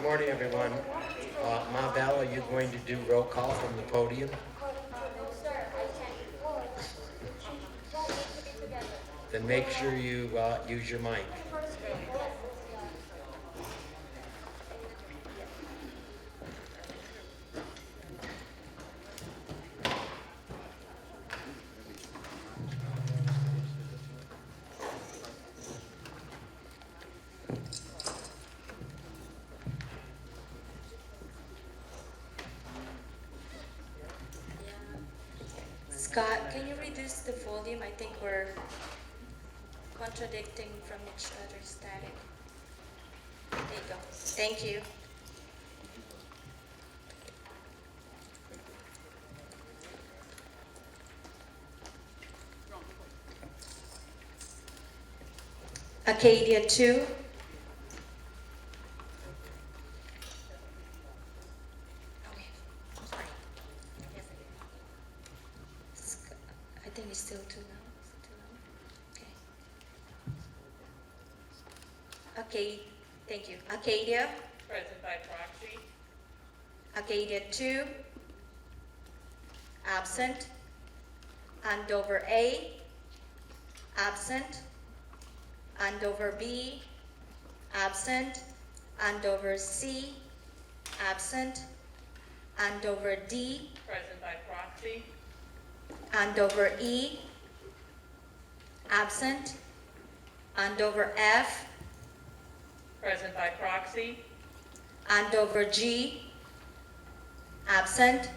morning, everyone. Mabel, are you going to do roll call from the podium? Then make sure you use your mic. Scott, can you reduce the volume? I think we're contradicting from each other's static. There you go. Thank you. Acadia 2. Okay, sorry. I think it's still too loud. Is it too loud? Okay. Okay, thank you. Acadia. Present by proxy. Acadia 2. Absent. Andover A. Absent. Andover B. Absent. Andover C. Absent. Andover D. Present by proxy. Andover E. Absent. Andover F. Present by proxy. Andover G. Absent.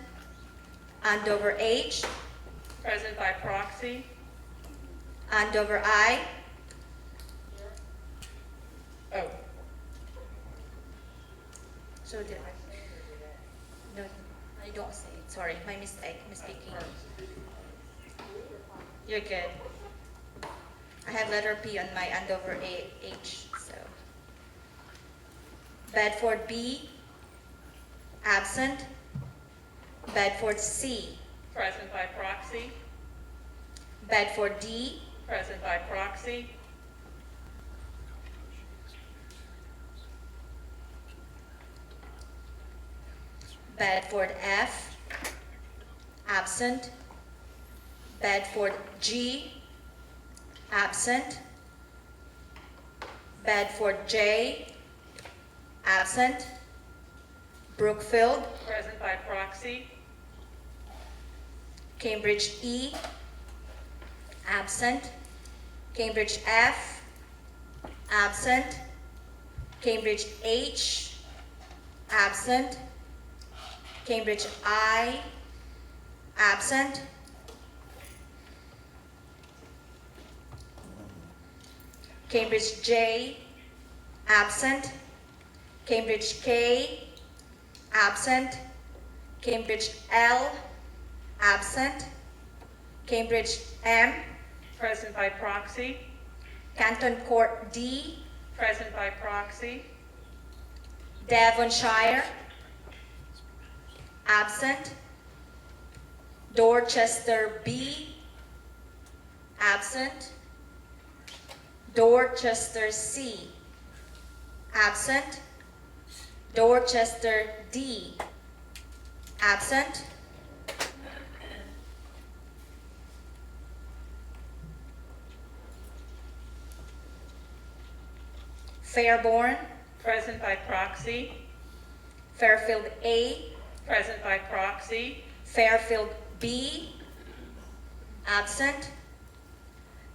Andover H. Present by proxy. Andover I. Oh, So did no, I don't say it. Sorry, my mistake, misspeaking. You're good. I have letter P on my Andover H, so. Bedford B. Absent. Bedford C. present by proxy. Bedford D. Present by proxy. Bedford F. Absent. Bedford G. Absent. Bedford J. Absent. Brookfield. Present by proxy. Cambridge E. Absent. Cambridge F. Absent. Cambridge H. Absent. Cambridge I. Absent. Cambridge J. Absent. Cambridge K. Absent. Cambridge L. Absent. Cambridge M. Present by proxy. Canton Court D. Present by proxy. Devonshire. Absent. Dorchester B. Absent. Dorchester C. Absent. Dorchester D. Absent. Fairborn. Present by proxy. Fairfield A. Present by proxy. Fairfield B. Absent.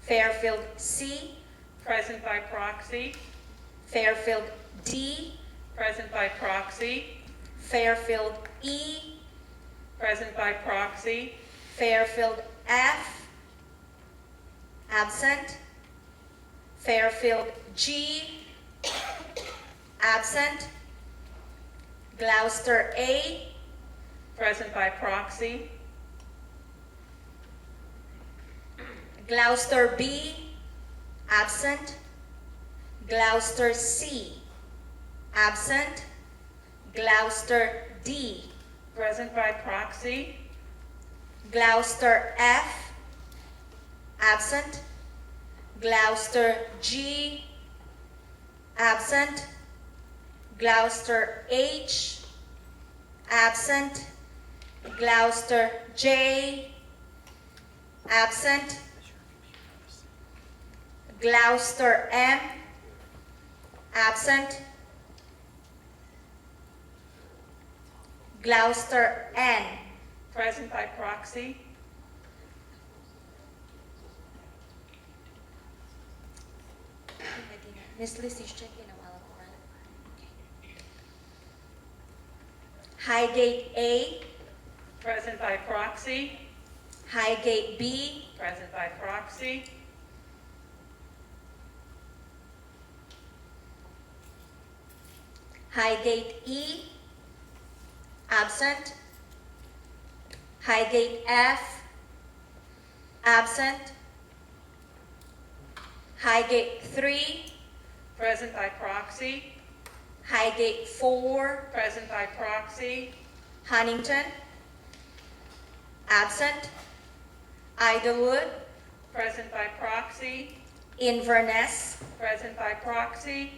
Fairfield C. Present by proxy. Fairfield D. Present by proxy. Fairfield E. Present by proxy. Fairfield F. Absent. Fairfield G. Absent. Gloucester A. Present by proxy. Gloucester B. Absent. Gloucester C. Absent. Gloucester D. Present by proxy. Gloucester F. Absent. Gloucester G. Absent. Gloucester H, absent. Gloucester J, absent. Gloucester M, absent. Gloucester N, Present by proxy. Miss Liz, you check in a while ago, right? Okay. Highgate A, Present by proxy. Highgate B, Present by proxy. Highgate E, absent. Highgate F, absent. Highgate 3, Present by proxy. Highgate 4, Present by proxy. Huntington, absent. Idlewood, Present by proxy. Inverness, Present by proxy.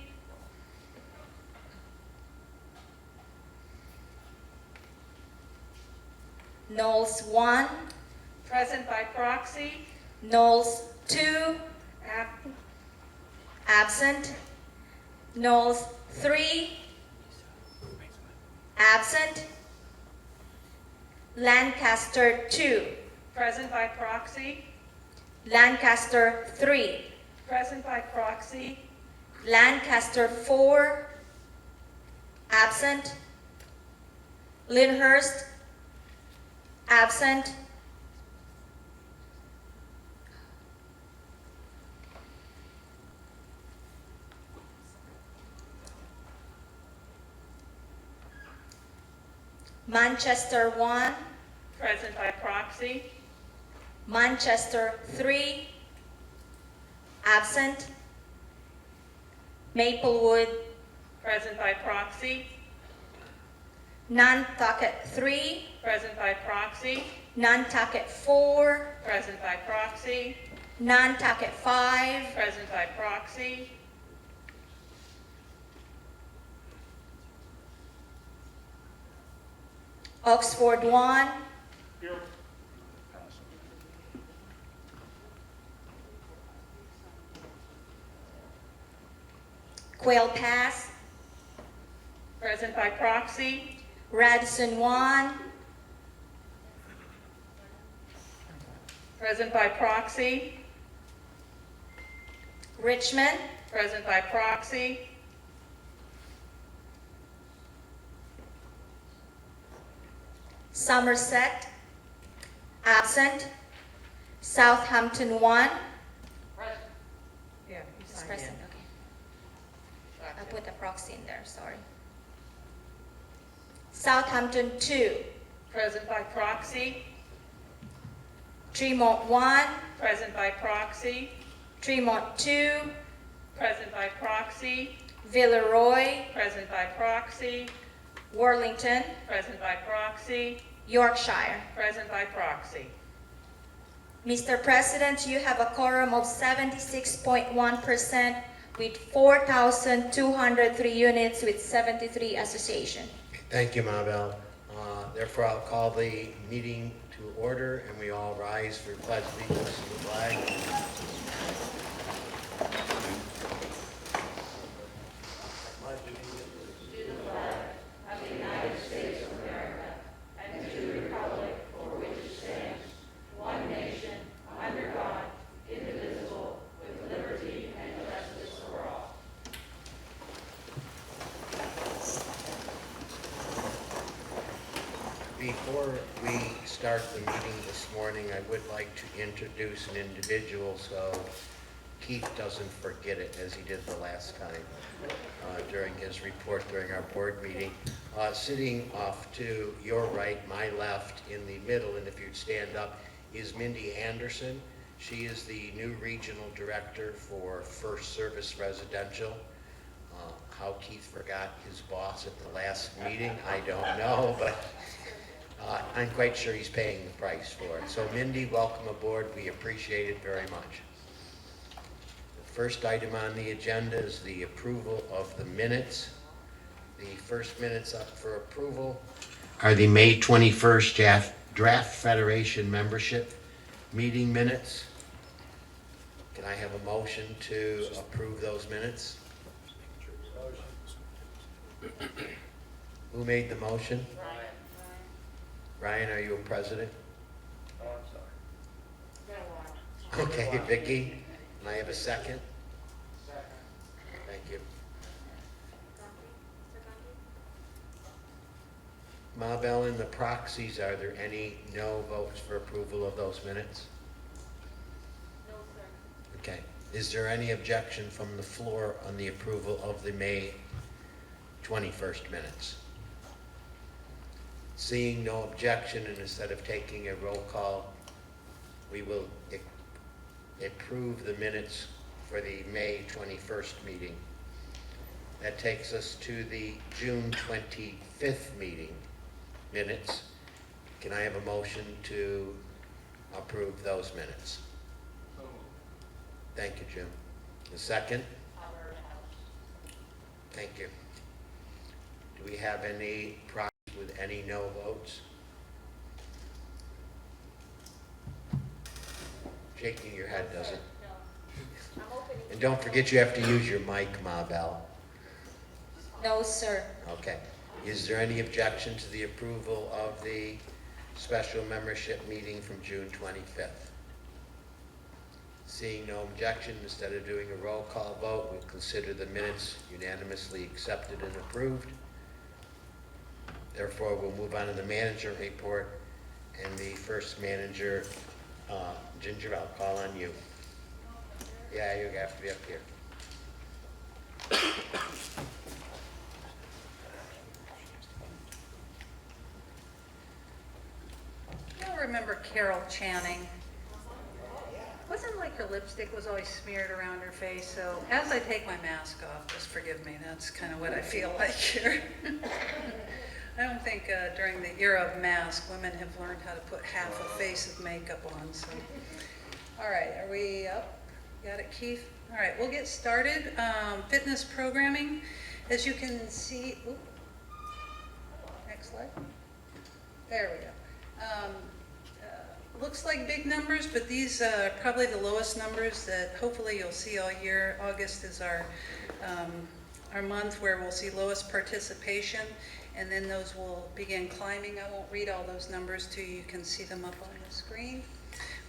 Knowles 1, Present by proxy. Knowles 2, Ab- absent. Knowles 3, absent. Lancaster 2, Present by proxy. Lancaster 3, Present by proxy. Lancaster 4, absent. Lyndhurst, absent. Manchester 1, Present by proxy. Manchester 3, absent. Maplewood, Present by proxy. Nantucket 3, Present by proxy. Nantucket 4, Present by proxy. Nantucket 5, Present by proxy. Oxford 1, Quail Pass, Present by proxy. Radisson 1, Present by proxy. Richmond, Present by proxy. Somerset, absent. Southampton 1, Yeah, is present, okay. I put a proxy in there, sorry. Southampton 2, Present by proxy. Tremont 1, Present by proxy. Tremont 2, Present by proxy. Villeroy, Present by proxy. Worlington, Present by proxy. Yorkshire. Present by proxy. Mr. President, you have a quorum of 76.1% with 4,203 units with 73 association. Thank you, Mabel. Therefore, I'll call the meeting to order, and we all rise for pledge allegiance to the flag. Before we start the meeting this morning, I would like to introduce an individual so Keith doesn't forget it as he did the last time during his report during our board meeting. Sitting off to your right, my left, in the middle, and if you'd stand up, is Mindy Anderson. She is the new regional director for First Service Residential. How Keith forgot his boss at the last meeting, I don't know, but I'm quite sure he's paying the price for it. So Mindy, welcome aboard. We appreciate it very much. The first item on the agenda is the approval of the minutes The first minutes up for approval are the May 21st draft Federation membership meeting minutes. Can I have a motion to approve those minutes? Who made the motion? Ryan, are you a president? Oh, I'm sorry. Okay, Vicky, can I have a second? Thank you. Mabel, in the proxies, are there any no votes for approval of those minutes? No, sir. Okay. Is there any objection from the floor on the approval of the May 21st minutes? Seeing no objection, and instead of taking a roll call, we will approve the minutes for the May 21st meeting. That takes us to the June 25th meeting minutes. Can I have a motion to approve those minutes? Thank you, Jim. A second? Thank you. Do we have any problems with any no votes? Shaking your head doesn't. No. I'm opening. And don't forget you have to use your mic, Mabel. No, sir. Okay. Is there any objection to the approval of the special membership meeting from June 25th? Seeing no objection, instead of doing a roll call vote, we'll consider the minutes unanimously accepted and approved. Therefore, we'll move on to the manager report, and the first manager, Ginger, I'll call on you. Yeah, you have to be up here. You'll remember Carol Channing. Wasn't like her lipstick was always smeared around her face, so as I take my mask off, just forgive me, that's kind of what I feel like here. I don't think during the era of masks, women have learned how to put half a face of makeup on, so. All right, are we up? Got it, Keith? All right, we'll get started. Fitness programming, as you can see, oop, next slide. There we go. Looks like big numbers, but these are probably the lowest numbers that hopefully you'll see all year. August is our month where we'll see lowest participation, and then those will begin climbing. I won't read all those numbers to you. You can see them up on the screen.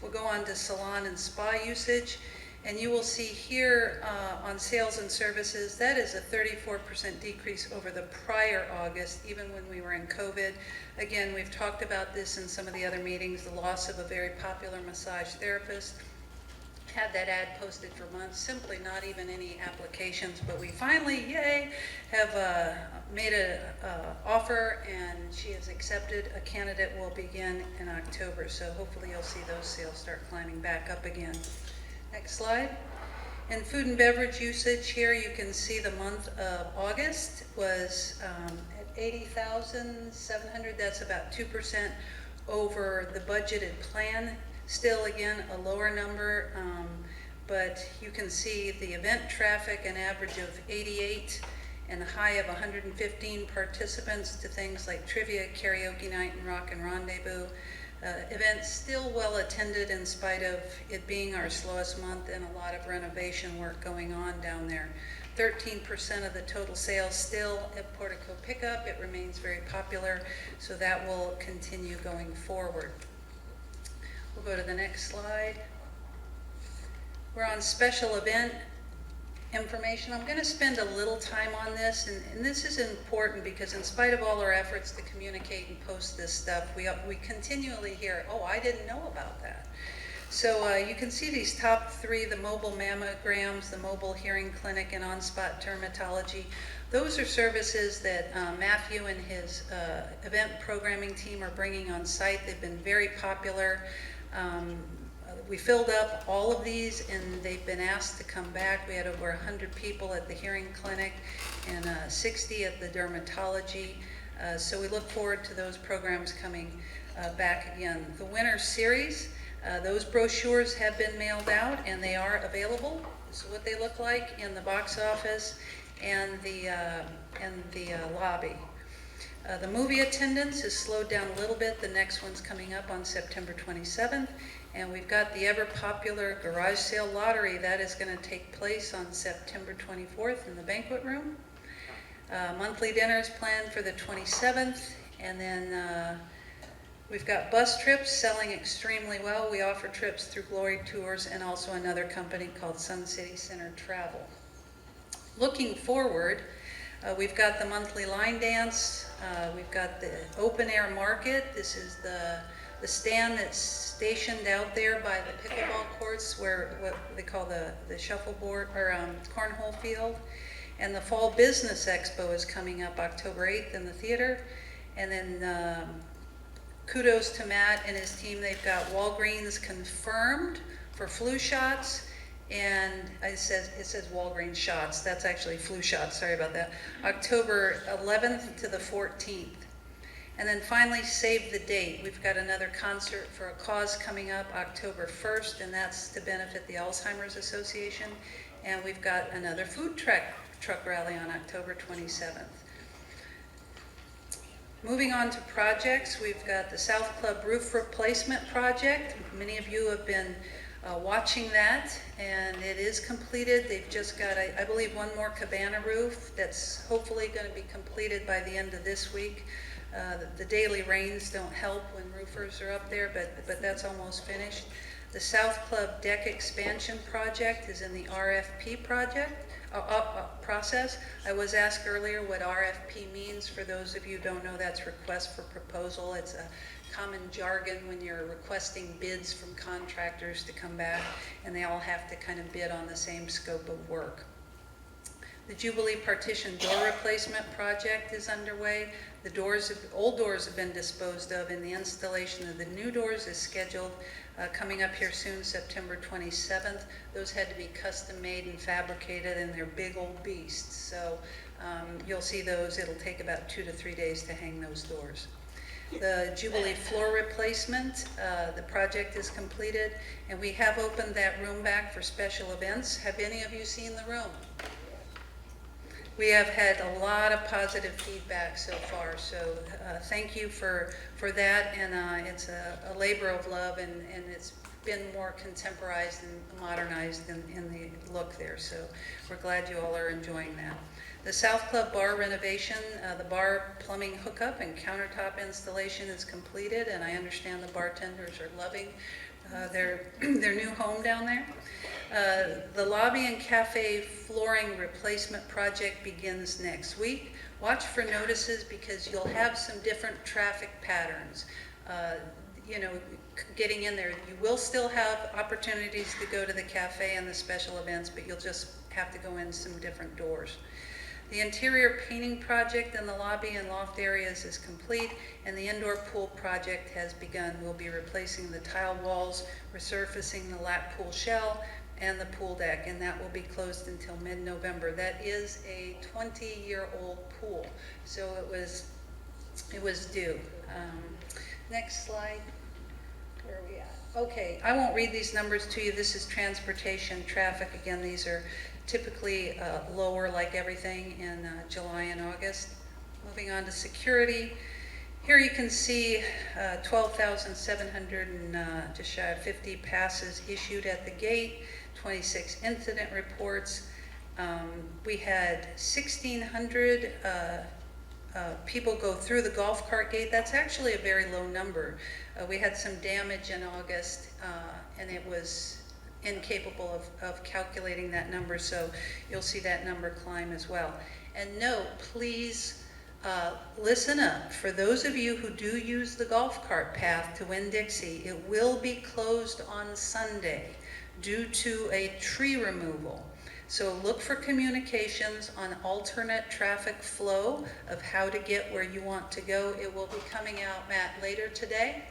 We'll go on to salon and spa usage, and you will see here on sales and services, that is a 34% decrease over the prior August, even when we were in COVID. Again, we've talked about this in some of the other meetings, the loss of a very popular massage therapist. Had that ad posted for months, simply not even any applications, but we finally, yay, have made an offer, and she has accepted. A candidate will begin in October, so hopefully you'll see those sales start climbing back up again. Next slide. In food and beverage usage here, you can see the month of August was at 80,700. That's about 2% over the budgeted plan. Still, again, a lower number, but you can see the event traffic, an average of 88 and a high of 115 participants to things like trivia, karaoke night, and rock and rendezvous. Events still well attended in spite of it being our slowest month and a lot of renovation work going on down there. 13% of the total sales still at Portico Pickup. It remains very popular, so that will continue going forward. We'll go to the next slide. We're on special event information. I'm going to spend a little time on this, and this is important because in spite of all our efforts to communicate and post this stuff, we continually hear, oh, I didn't know about that. So you can see these top three, the mobile mammograms, the mobile hearing clinic, and on-spot dermatology. Those are services that Matthew and his event programming team are bringing on site. They've been very popular. We filled up all of these, and they've been asked to come back. We had over 100 people at the hearing clinic and 60 at the dermatology. So we look forward to those programs coming back again. The winter series, those brochures have been mailed out, and they are available. This is what they look like in the box office. and the lobby. The movie attendance is slowed down a little bit. The next one's coming up on September 27th. And we've got the ever popular garage sale lottery. That is going to take place on September 24th in the banquet room. Monthly dinner is planned for the 27th. And then we've got bus trips selling extremely well. We offer trips through Glory Tours and also another company called Sun City Center Travel. Looking forward, we've got the monthly line dance. We've got the open air market. This is the stand that's stationed out there by the pickleball courts, where what they call the shuffleboard or cornhole field. And the Fall Business Expo is coming up October 8th in the theater. And then kudos to Matt and his team. They've got Walgreens confirmed for flu shots. And it says Walgreens shots. That's actually flu shots. Sorry about that. October 11th to the 14th. And then finally, save the date. We've got another concert for a cause coming up October 1st, and that's to benefit the Alzheimer's Association. And we've got another food truck rally on October 27th. Moving on to projects, we've got the South Club roof replacement project. Many of you have been watching that, and it is completed. They've just got, I believe, one more cabana roof that's hopefully going to be completed by the end of this week. The daily rains don't help when roofers are up there, but that's almost finished. The South Club deck expansion project is in the RFP process. I was asked earlier what RFP means. For those of you who don't know, that's request for proposal. It's a common jargon when you're requesting bids from contractors to come back, and they all have to kind of bid on the same scope of work. The Jubilee partition door replacement project is underway. The old doors have been disposed of, and the installation of the new doors is scheduled coming up here soon, September 27th. Those had to be custom made and fabricated, and they're big old beasts. So you'll see those. It'll take about 2 to 3 days to hang those doors. The Jubilee floor replacement, the project is completed, and we have opened that room back for special events. Have any of you seen the room? We have had a lot of positive feedback so far, so thank you for that, and it's a labor of love, and it's been more contemporized and modernized in the look there, so we're glad you all are enjoying that. The South Club bar renovation, the bar plumbing hookup and countertop installation is completed, and I understand the bartenders are loving their new home down there. The lobby and cafe flooring replacement project begins next week. Watch for notices because you'll have some different traffic patterns. Getting in there, you will still have opportunities to go to the cafe and the special events, but you'll just have to go in some different doors. The interior painting project in the lobby and loft areas is complete, and the indoor pool project has begun. We'll be replacing the tile walls, resurfacing the lap pool shell, and the pool deck, and that will be closed until mid-November. That is a 20-year-old pool, so it was due. Next slide. Where are we at? Okay, I won't read these numbers to you. This is transportation traffic. Again, these are typically lower, like everything, in July and August. Moving on to security. Here you can see 12,700 and just shy of 50 passes issued at the gate, 26 incident reports. We had 1,600 people go through the golf cart gate. That's actually a very low number. We had some damage in August, and it was incapable of calculating that number, so you'll see that number climb as well. And note, please listen up. For those of you who do use the golf cart path to Winn-Dixie, it will be closed on Sunday due to a tree removal. So look for communications on alternate traffic flow of how to get where you want to go. It will be coming out, Matt, later today.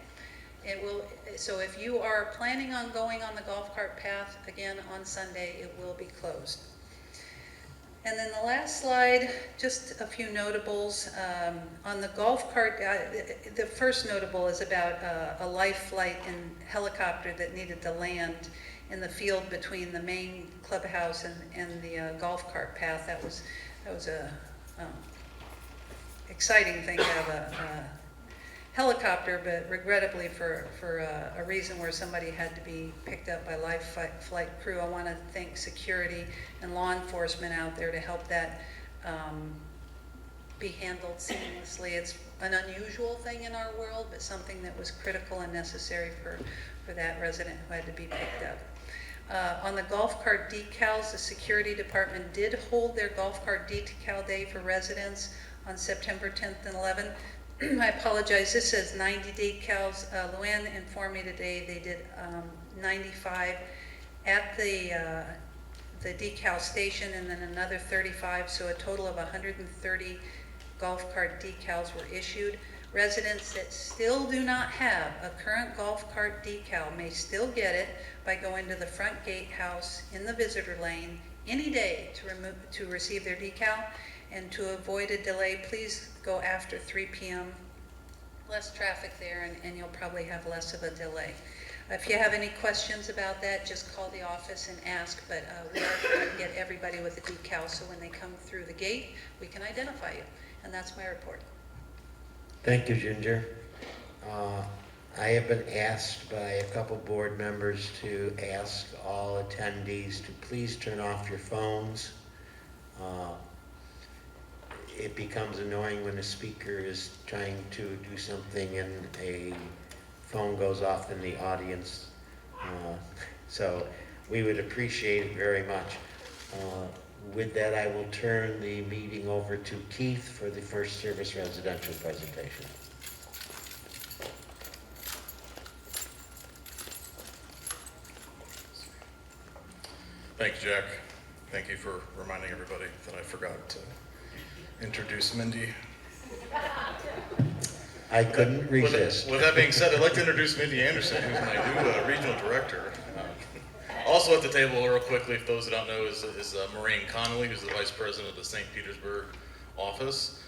So if you are planning on going on the golf cart path again on Sunday, it will be closed. And then the last slide, just a few notables. On the golf cart, the first notable is about a life flight and helicopter that needed to land in the field between the main clubhouse and the golf cart path. That was That was a exciting thing to have a helicopter, but regrettably for a reason where somebody had to be picked up by live flight crew. I want to thank security and law enforcement out there to help that be handled seamlessly. It's an unusual thing in our world, but something that was critical and necessary for that resident who had to be picked up. On the golf cart decals, the security department did hold their golf cart decal day for residents on September 10th and 11th. I apologize, this says 90 decals. Luann informed me today they did 95 at the decal station, and then another 35, so a total of 130 golf cart decals were issued. Residents that still do not have a current golf cart decal may still get it by going to the front gatehouse in the visitor lane any day to receive their decal. And to avoid a delay, please go after 3 p.m. Less traffic there, and you'll probably have less of a delay. If you have any questions about that, just call the office and ask, but we are trying to get everybody with a decal, so when they come through the gate, we can identify you. And that's my report. Thank you, Ginger. I have been asked by a couple board members to ask all attendees to please turn off your phones. It becomes annoying when a speaker is trying to do something and a phone goes off in the audience. So we would appreciate it very much. With that, I will turn the meeting over to Keith for the First Service Residential presentation. Thank you, Jack. Thank you for reminding everybody that I forgot to introduce Mindy. I couldn't resist. With that being said, I'd like to introduce Mindy Anderson, who's my new regional director. Also at the table, real quickly, if those that don't know, is Maureen Connolly, who's the Vice President of the St. Petersburg office.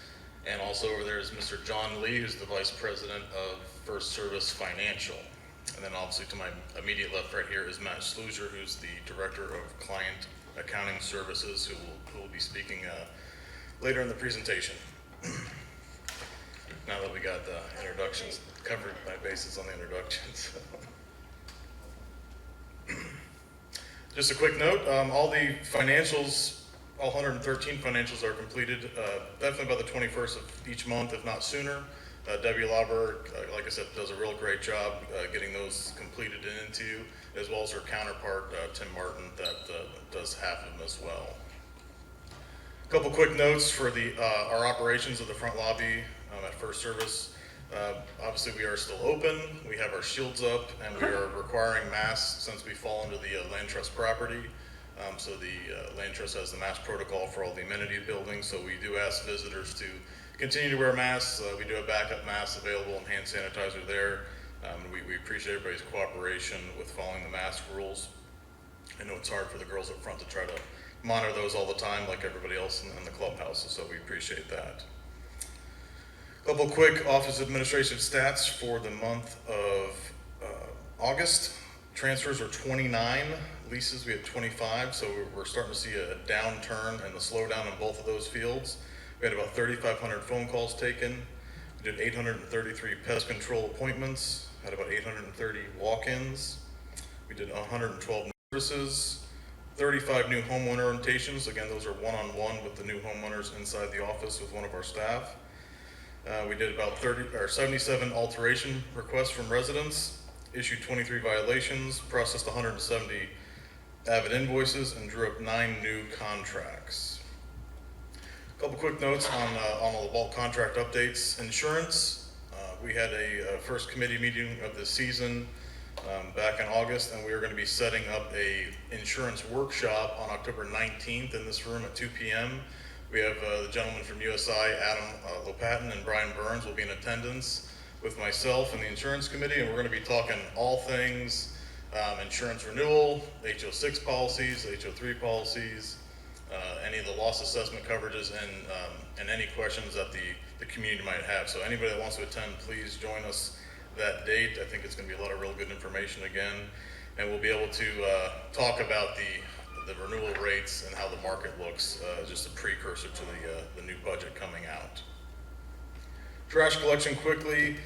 And also over there is Mr. John Lee, who's the Vice President of First Service Financial. And then obviously to my immediate left right here is Matt Sluiser, who's the Director of Client Accounting Services, who will be speaking later in the presentation. Now that we got the introductions, covered my bases on the introductions. Just a quick note, all the financials, all 113 financials are completed definitely by the 21st of each month, if not sooner. Debbie Lauber, like I said, does a real great job getting those completed and into you, as well as her counterpart, Tim Martin, that does half of them as well. A couple quick notes for our operations of the front lobby at First Service. Obviously, we are still open. We have our shields up, and we are requiring masks since we fall under the Land Trust property. So the Land Trust has the mask protocol for all the amenity buildings. So we do ask visitors to continue to wear masks. We do have backup masks available and hand sanitizer there. We appreciate everybody's cooperation with following the mask rules. I know it's hard for the girls up front to try to monitor those all the time like everybody else in the clubhouses, so we appreciate that. A couple quick office administration stats for the month of August. Transfers are 29, leases we had 25, so we're starting to see a downturn and the slowdown in both of those fields. We had about 3,500 phone calls taken. We did 833 pest control appointments, had about 830 walk-ins. We did 112 services, 35 new homeowner orientations. Again, those are one-on-one with the new homeowners inside the office with one of our staff. We did about 77 alteration requests from residents, issued 23 violations, processed 170 avid invoices, and drew up 9 new contracts. A couple quick notes on all the bulk contract updates. Insurance, we had a first committee meeting of the season back in August, and we are going to be setting up a insurance workshop on October 19th in this room at 2 p.m. We have the gentleman from USI, Adam Lopatin, and Brian Burns will be in attendance with myself and the insurance committee, and we're going to be talking all things insurance renewal, HO6 policies, HO3 policies, any of the loss assessment coverages, and any questions that the community might have. So anybody that wants to attend, please join us that date. I think it's going to be a lot of real good information again, and we'll be able to talk about the renewal rates and how the market looks, just a precursor to the new budget coming out. Trash collection quickly.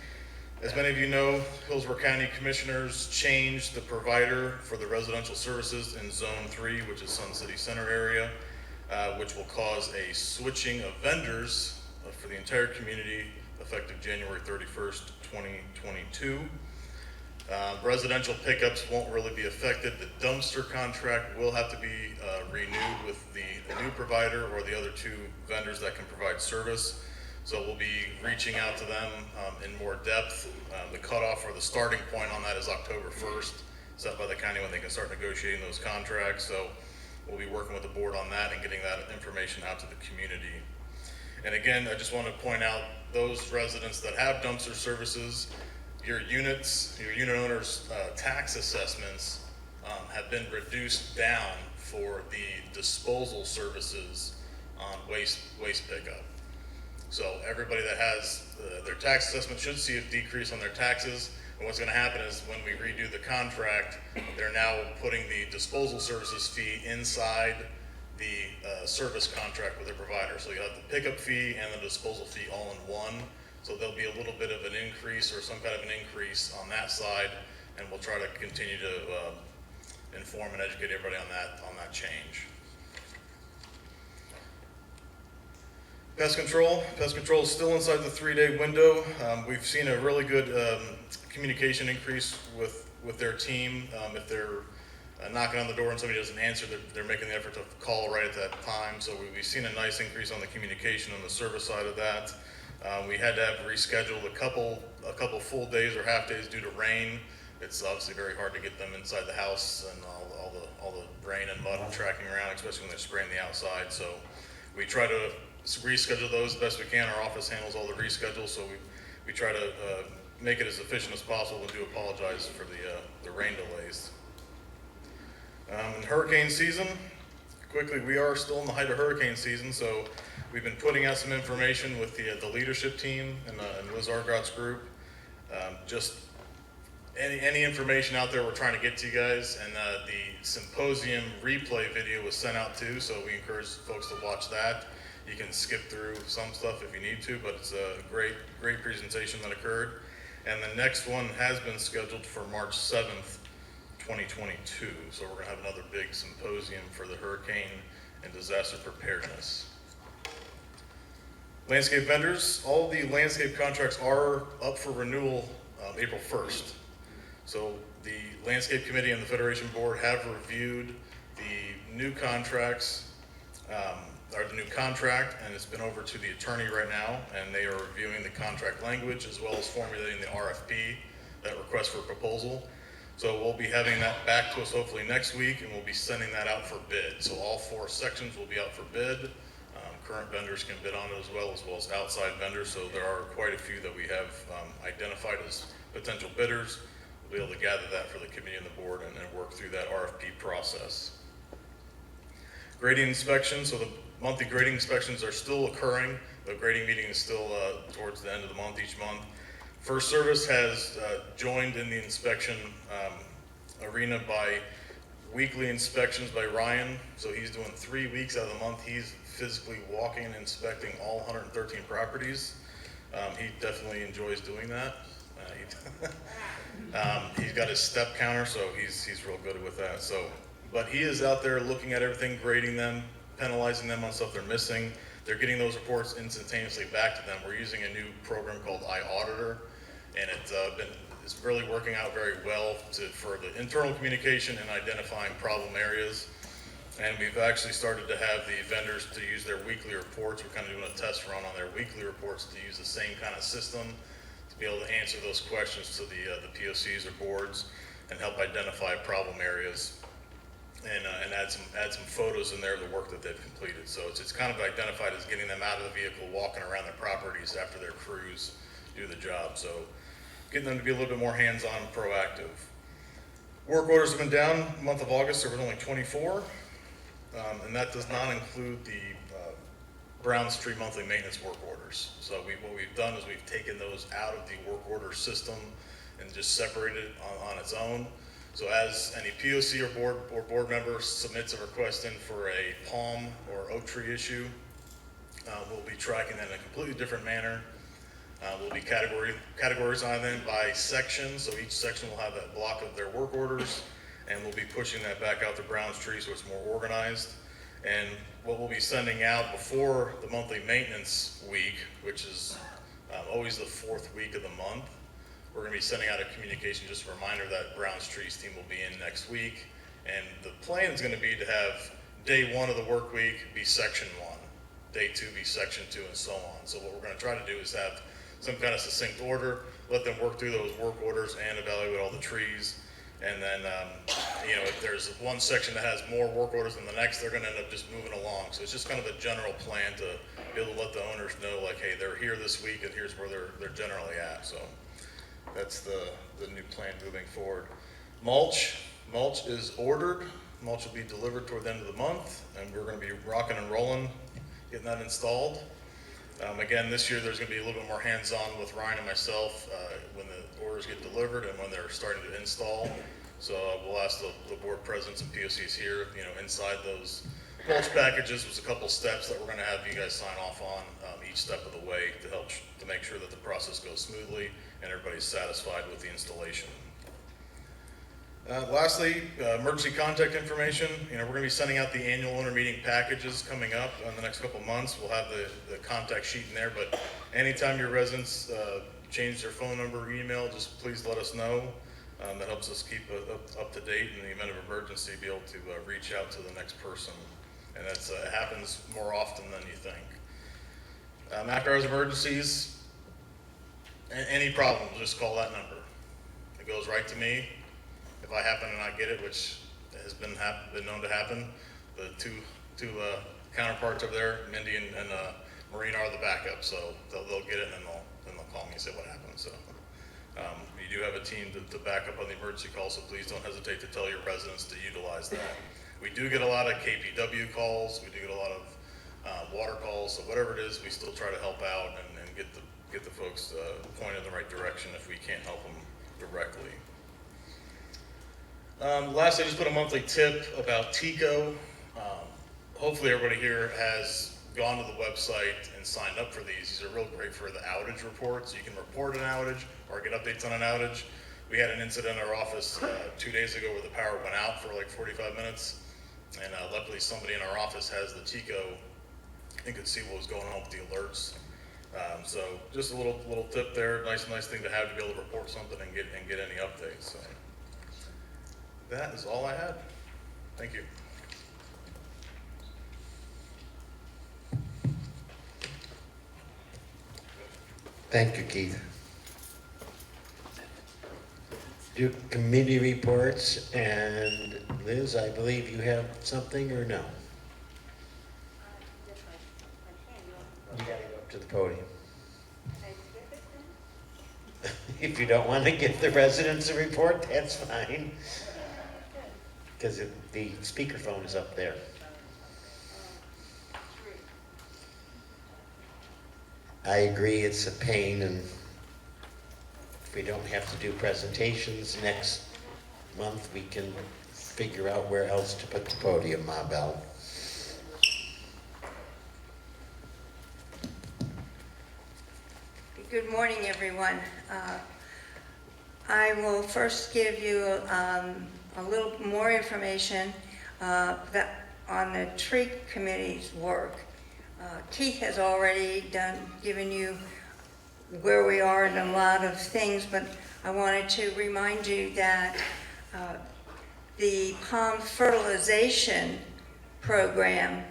As many of you know, Hillsborough County Commissioners changed the provider for the residential services in Zone 3, which is Sun City Center area, which will cause a switching of vendors for the entire community effective January 31st, 2022. Residential pickups won't really be affected. The dumpster contract will have to be renewed with the new provider or the other two vendors that can provide service. So we'll be reaching out to them in more depth. The cutoff or the starting point on that is October 1st, set by the county when they can start negotiating those contracts. So we'll be working with the board on that and getting that information out to the community. And again, I just want to point out those residents that have dumpster services, your unit owners' tax assessments have been reduced down for the disposal services on waste pickup. So everybody that has their tax assessment should see a decrease on their taxes. And what's going to happen is when we redo the contract, they're now putting the disposal services fee inside the service contract with their provider. So you have the pickup fee and the disposal fee all in one. So there'll be a little bit of an increase or some kind of an increase on that side, and we'll try to continue to inform and educate everybody on that change. Pest control is still inside the 3-day window. We've seen a really good communication increase with their team. If they're knocking on the door and somebody doesn't answer, they're making the effort to call right at that time. So we've seen a nice increase on the communication on the service side of that. We had to have rescheduled a couple full days or half days due to rain. It's obviously very hard to get them inside the house and all the rain and mud tracking around, especially when they're spraying the outside. So we try to reschedule those as best we can. Our office handles all the reschedules, so we try to make it as efficient as possible, and do apologize for the rain delays. In hurricane season, quickly, we are still in the height of hurricane season, so we've been putting out some information with the leadership team and Liz Argott's group. Just any information out there we're trying to get to you guys, and the symposium replay video was sent out too, so we encourage folks to watch that. You can skip through some stuff if you need to, but it's a great presentation that occurred. And the next one has been scheduled for March 7th, 2022. So we're gonna have another big symposium for the hurricane and disaster preparedness. Landscape vendors, all the landscape contracts are up for renewal April 1st. So the Landscape Committee and the Federation Board have reviewed the new contracts, or the new contract, and it's been over to the attorney right now, and they are reviewing the contract language as well as formulating the RFP, that request for proposal. So we'll be having that back to us hopefully next week, and we'll be sending that out for bid. So all 4 sections will be out for bid. Current vendors can bid on it as well as outside vendors. So there are quite a few that we have identified as potential bidders. We'll be able to gather that for the committee and the board and work through that RFP process. Grading inspections, so the monthly grading inspections are still occurring. The grading meeting is still towards the end of the month each month. First Service has joined in the inspection arena by weekly inspections by Ryan. So he's doing 3 weeks out of the month. He's physically walking and inspecting all 113 properties. He definitely enjoys doing that. He's got his step counter, so he's real good with that. So, but he is out there looking at everything, grading them, penalizing them on stuff they're missing. They're getting those reports instantaneously back to them. We're using a new program called iAuditor, and it's really working out very well for the internal communication and identifying problem areas. And we've actually started to have the vendors to use their weekly reports. We're kind of doing a test run on their weekly reports to use the same kind of system to be able to answer those questions to the POCs or boards and help identify problem areas and add some photos in there of the work that they've completed. So it's kind of identified as getting them out of the vehicle, walking around their properties after their crews do the job. So getting them to be a little bit more hands-on and proactive. Work orders have been down. Month of August, there was only 24. And that does not include the Brown Street monthly maintenance work orders. So what we've done is we've taken those out of the work order system and just separated it on its own. So as any POC or board member submits a request in for a palm or oak tree issue, we'll be tracking that in a completely different manner. We'll be categorizing them by section, so each section will have a block of their work orders, and we'll be pushing that back out to Brown's Tree so it's more organized. And what we'll be sending out before the monthly maintenance week, which is always the fourth week of the month, we're gonna be sending out a communication, just a reminder that Brown's Trees team will be in next week. And the plan is gonna be to have day one of the work week be section one, day two be section two, and so on. So what we're gonna try to do is have some kind of succinct order, let them work through those work orders and evaluate all the trees. And then, if there's one section that has more work orders than the next, they're gonna end up just moving along. So it's just kind of a general plan to be able to let the owners know, like, hey, they're here this week and here's where they're generally at. So that's the new plan moving forward. Mulch is ordered. Mulch will be delivered toward the end of the month, and we're gonna be rocking and rolling, getting that installed. Again, this year there's going to be a little bit more hands-on with Ryan and myself when the orders get delivered and when they're starting to install. So we'll ask the board presidents and POCs here, inside those mulch packages was a couple steps that we're going to have you guys sign off on each step of the way to help to make sure that the process goes smoothly and everybody's satisfied with the installation. Lastly, emergency contact information. We're going to be sending out the annual owner meeting packages coming up in the next couple months. We'll have the contact sheet in there, but anytime your residents change their phone number or email, just please let us know. That helps us keep up to date in the event of emergency, be able to reach out to the next person. And it happens more often than you think. After hours emergencies, any problem, just call that number. It goes right to me. If I happen to not get it, which has been known to happen, the two counterparts over there, Mindy and Maureen, are the backup, so they'll get it and then they'll call me and say what happened. So you do have a team to back up on the emergency call, so please don't hesitate to tell your residents to utilize that. We do get a lot of KPW calls, we do get a lot of water calls, so whatever it is, we still try to help out and get the folks pointed in the right direction if we can't help them directly. Lastly, I just put a monthly tip about TECO. Hopefully everybody here has gone to the website and signed up for these. These are real great for the outage reports. You can report an outage or get updates on an outage. We had an incident in our office 2 days ago where the power went out for like 45 minutes. And luckily somebody in our office has the TECO and could see what was going on with the alerts. So just a little tip there. Nice thing to have to be able to report something and get any updates. So. That is all I had. Thank you. Thank you, Keith. Do committee reports, and Liz, I believe you have something or no? You gotta go up to the podium. If you don't want to give the residents a report, that's fine. Because the speakerphone is up there. I agree, it's a pain, and if we don't have to do presentations next month, we can figure out where else to put the podium, Mabel. Good morning, everyone. I will first give you a little more information on the tree committee's work. Keith has already given you where we are in a lot of things, but I wanted to remind you that the palm fertilization program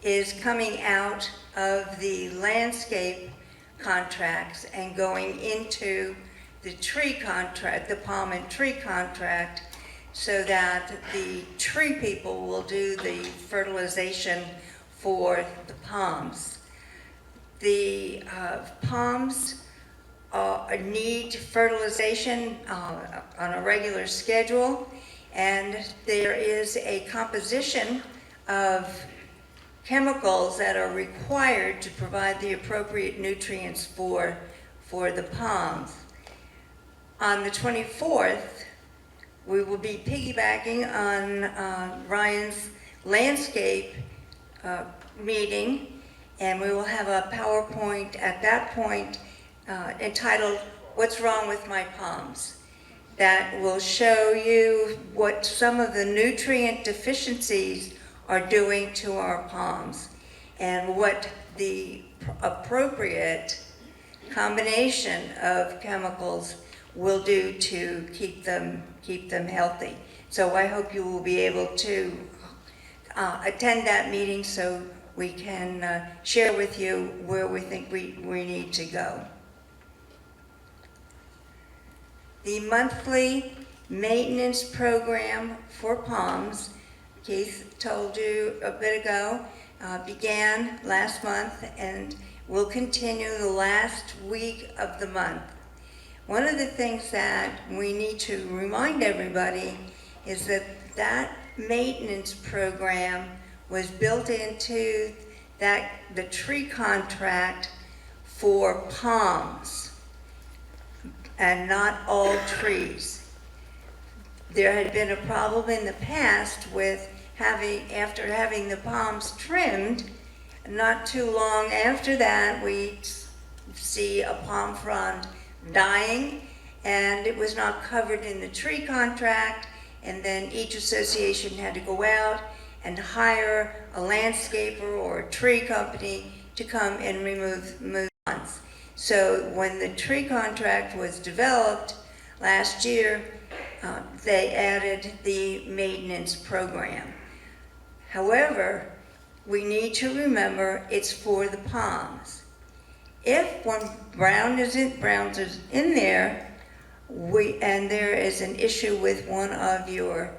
is coming out of the landscape contracts and going into the tree contract, the palm and tree contract, so that the tree people will do the fertilization for the palms. The palms need fertilization on a regular schedule, and there is a composition of chemicals that are required to provide the appropriate nutrients for the palms. On the 24th, we will be piggybacking on Ryan's landscape meeting, and we will have a PowerPoint at that point entitled, "What's Wrong with My Palms?" That will show you what some of the nutrient deficiencies are doing to our palms and what the appropriate combination of chemicals will do to keep them healthy. So I hope you will be able to attend that meeting so we can share with you where we think we need to go. The monthly maintenance program for palms, Keith told you a bit ago, began last month and will continue the last week of the month. One of the things that we need to remind everybody is that that maintenance program was built into the tree contract for palms and not all trees. There had been a problem in the past with after having the palms trimmed, not too long after that, we see a palm frond dying, and it was not covered in the tree contract, and then each association had to go out and hire a landscaper or a tree company to come and remove palms. So when the tree contract was developed last year, they added the maintenance program. However, we need to remember it's for the palms. If one Browns is in there, and there is an issue with one of your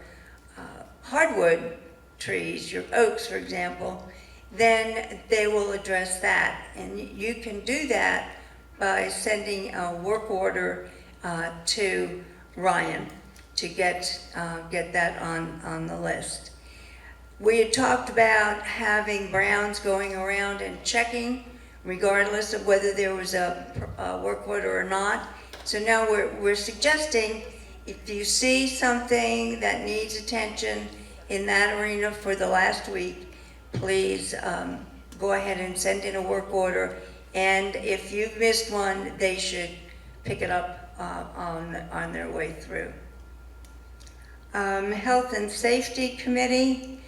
hardwood trees, your oaks, for example, then they will address that. And you can do that by sending a work order to Ryan to get that on the list. We had talked about having Browns going around and checking, regardless of whether there was a work order or not. So now we're suggesting, if you see something that needs attention in that arena for the last week, please go ahead and send in a work order. And if you've missed one, they should pick it up on their way through. Health and Safety Committee,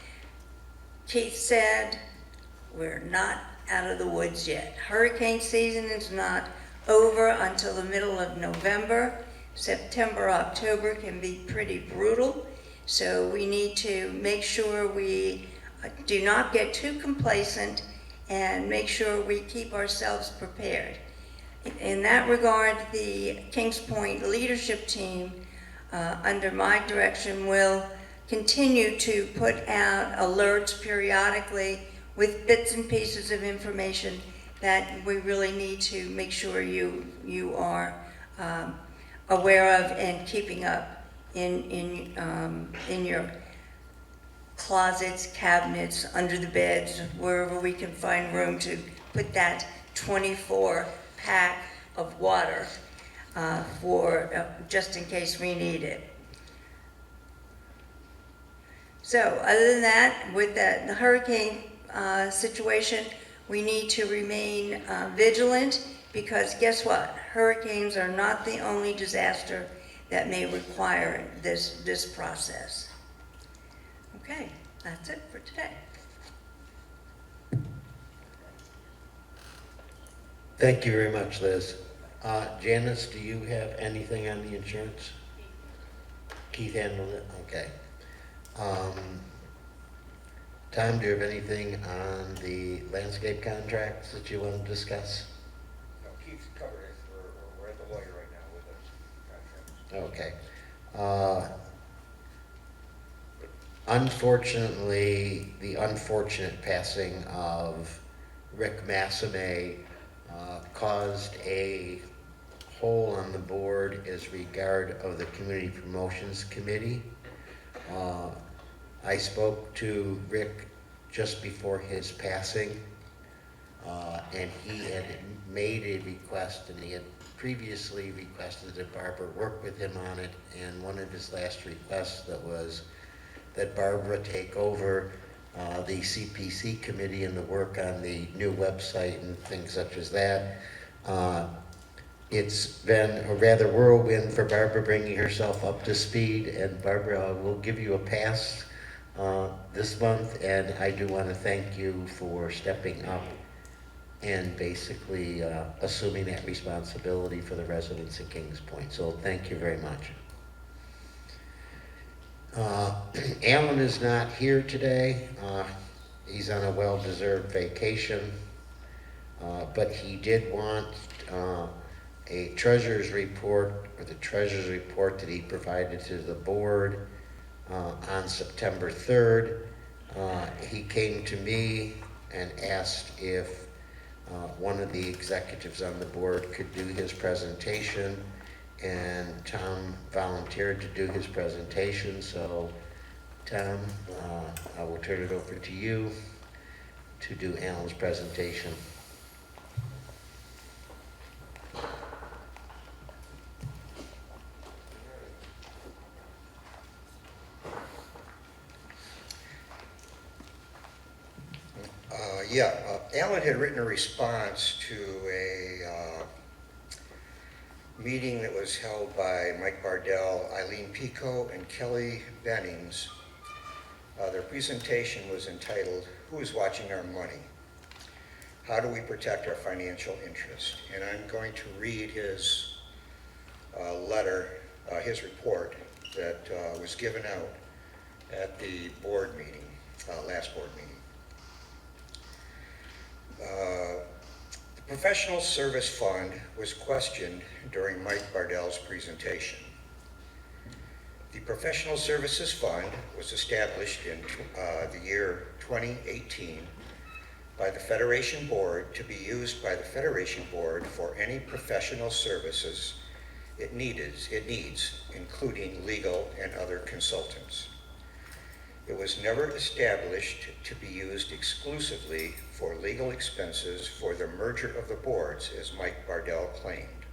Keith said, we're not out of the woods yet. Hurricane season is not over until the middle of November. September, October can be pretty brutal. So we need to make sure we do not get too complacent and make sure we keep ourselves prepared. In that regard, the Kings Point leadership team, under my direction, will continue to put out alerts periodically with bits and pieces of information that we really need to make sure you are aware of and keeping up in your closets, cabinets, under the beds, wherever we can find room to put that 24-pack of water for just in case we need it. So other than that, with the hurricane situation, we need to remain vigilant, because guess what? Hurricanes are not the only disaster that may require this process. Okay, that's it for today. Thank you very much, Liz. Janice, do you have anything on the insurance? Keith handled it? Okay. Tom, do you have anything on the landscape contracts that you want to discuss? No, Keith's covered it. We're at the lawyer right now with the contracts. Okay. Unfortunately, the unfortunate passing of Rick Massime caused a hole on the board as regard of the Community Promotions Committee. I spoke to Rick just before his passing. and he had made a request, and he had previously requested that Barbara work with him on it, and one of his last requests was that Barbara take over the CPC committee and the work on the new website and things such as that. It's been a rather whirlwind for Barbara bringing herself up to speed, and Barbara will give you a pass this month, and I do want to thank you for stepping up and basically assuming that responsibility for the residents of Kings Point. So thank you very much. Alan is not here today. He's on a well-deserved vacation, but he did want a treasurer's report, or the treasurer's report that he provided to the board on September 3rd. He came to me and asked if one of the executives on the board could do his presentation, and Tom volunteered to do his presentation. So Tom, I will turn it over to you to do Alan's presentation. Alan had written a response to a meeting that was held by Mike Bardell, Eileen Pico, and Kelly Bennings. Their presentation was entitled, "Who is Watching Our Money? How do we protect our financial interest?" And I'm going to read his letter, his report that was given out at the board meeting, last board meeting. The Professional Service Fund was questioned during Mike Bardell's presentation. The Professional Services Fund was established in the year 2018 by the Federation Board to be used by the Federation Board for any professional services it needs, including legal and other consultants. It was never established to be used exclusively for legal expenses for the merger of the boards, as Mike Bardell claimed.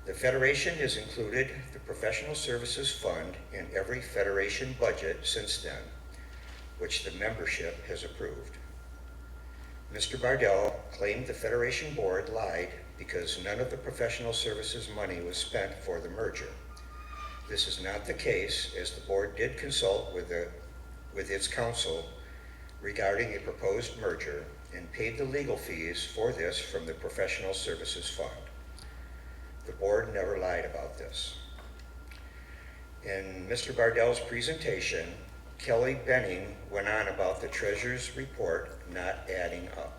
The Federation has included the Professional Services Fund in every Federation budget since then, which the membership has approved. Mr. Bardell claimed the Federation Board lied because none of the professional services money was spent for the merger. This is not the case, as the board did consult with its counsel regarding a proposed merger and paid the legal fees for this from the Professional Services Fund. The board never lied about this. In Mr. Bardell's presentation, Kelly Benning went on about the treasurer's report not adding up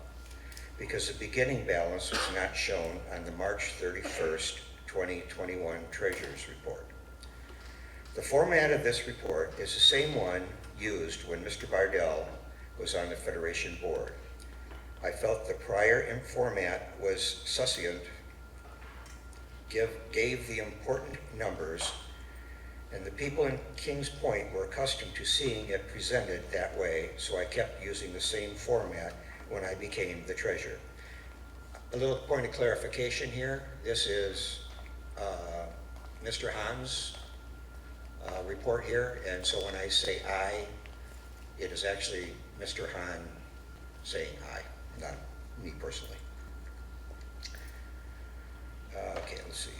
because the beginning balance was not shown on the March 31st, 2021 treasurer's report. The format of this report is the same one used when Mr. Bardell was on the Federation Board. I felt the prior format was succinct, gave the important numbers, and the people in Kings Point were accustomed to seeing it presented that way, so I kept using the same format when I became the treasurer. A little point of clarification here. This is Mr. Hahn's report here, and so when I say I, it is actually Mr. Hahn saying I, not me personally. Okay, let's see.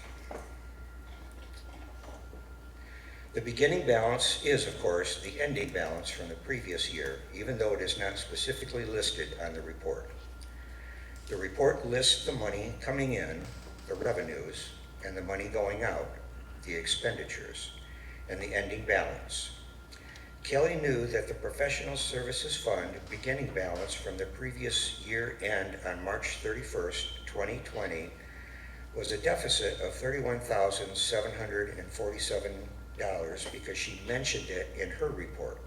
The beginning balance is, of course, the ending balance from the previous year, even though it is not specifically listed on the report. The report lists the money coming in, the revenues, and the money going out, the expenditures, and the ending balance. Kelly knew that the Professional Services Fund beginning balance from the previous year end on March 31st, 2020 was a deficit of $31,747 because she mentioned it in her report.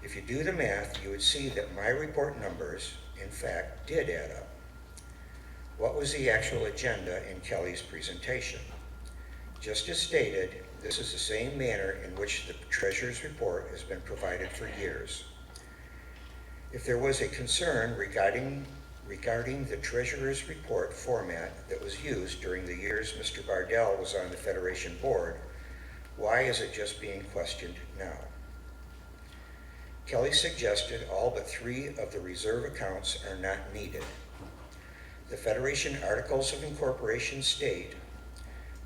If you do the math, you would see that my report numbers, in fact, did add up. What was the actual agenda in Kelly's presentation? Just as stated, this is the same manner in which the treasurer's report has been provided for years. If there was a concern regarding the treasurer's report format that was used during the years Mr. Bardell was on the Federation board, why is it just being questioned now? Kelly suggested all but 3 of the reserve accounts are not needed. The Federation Articles of Incorporation state,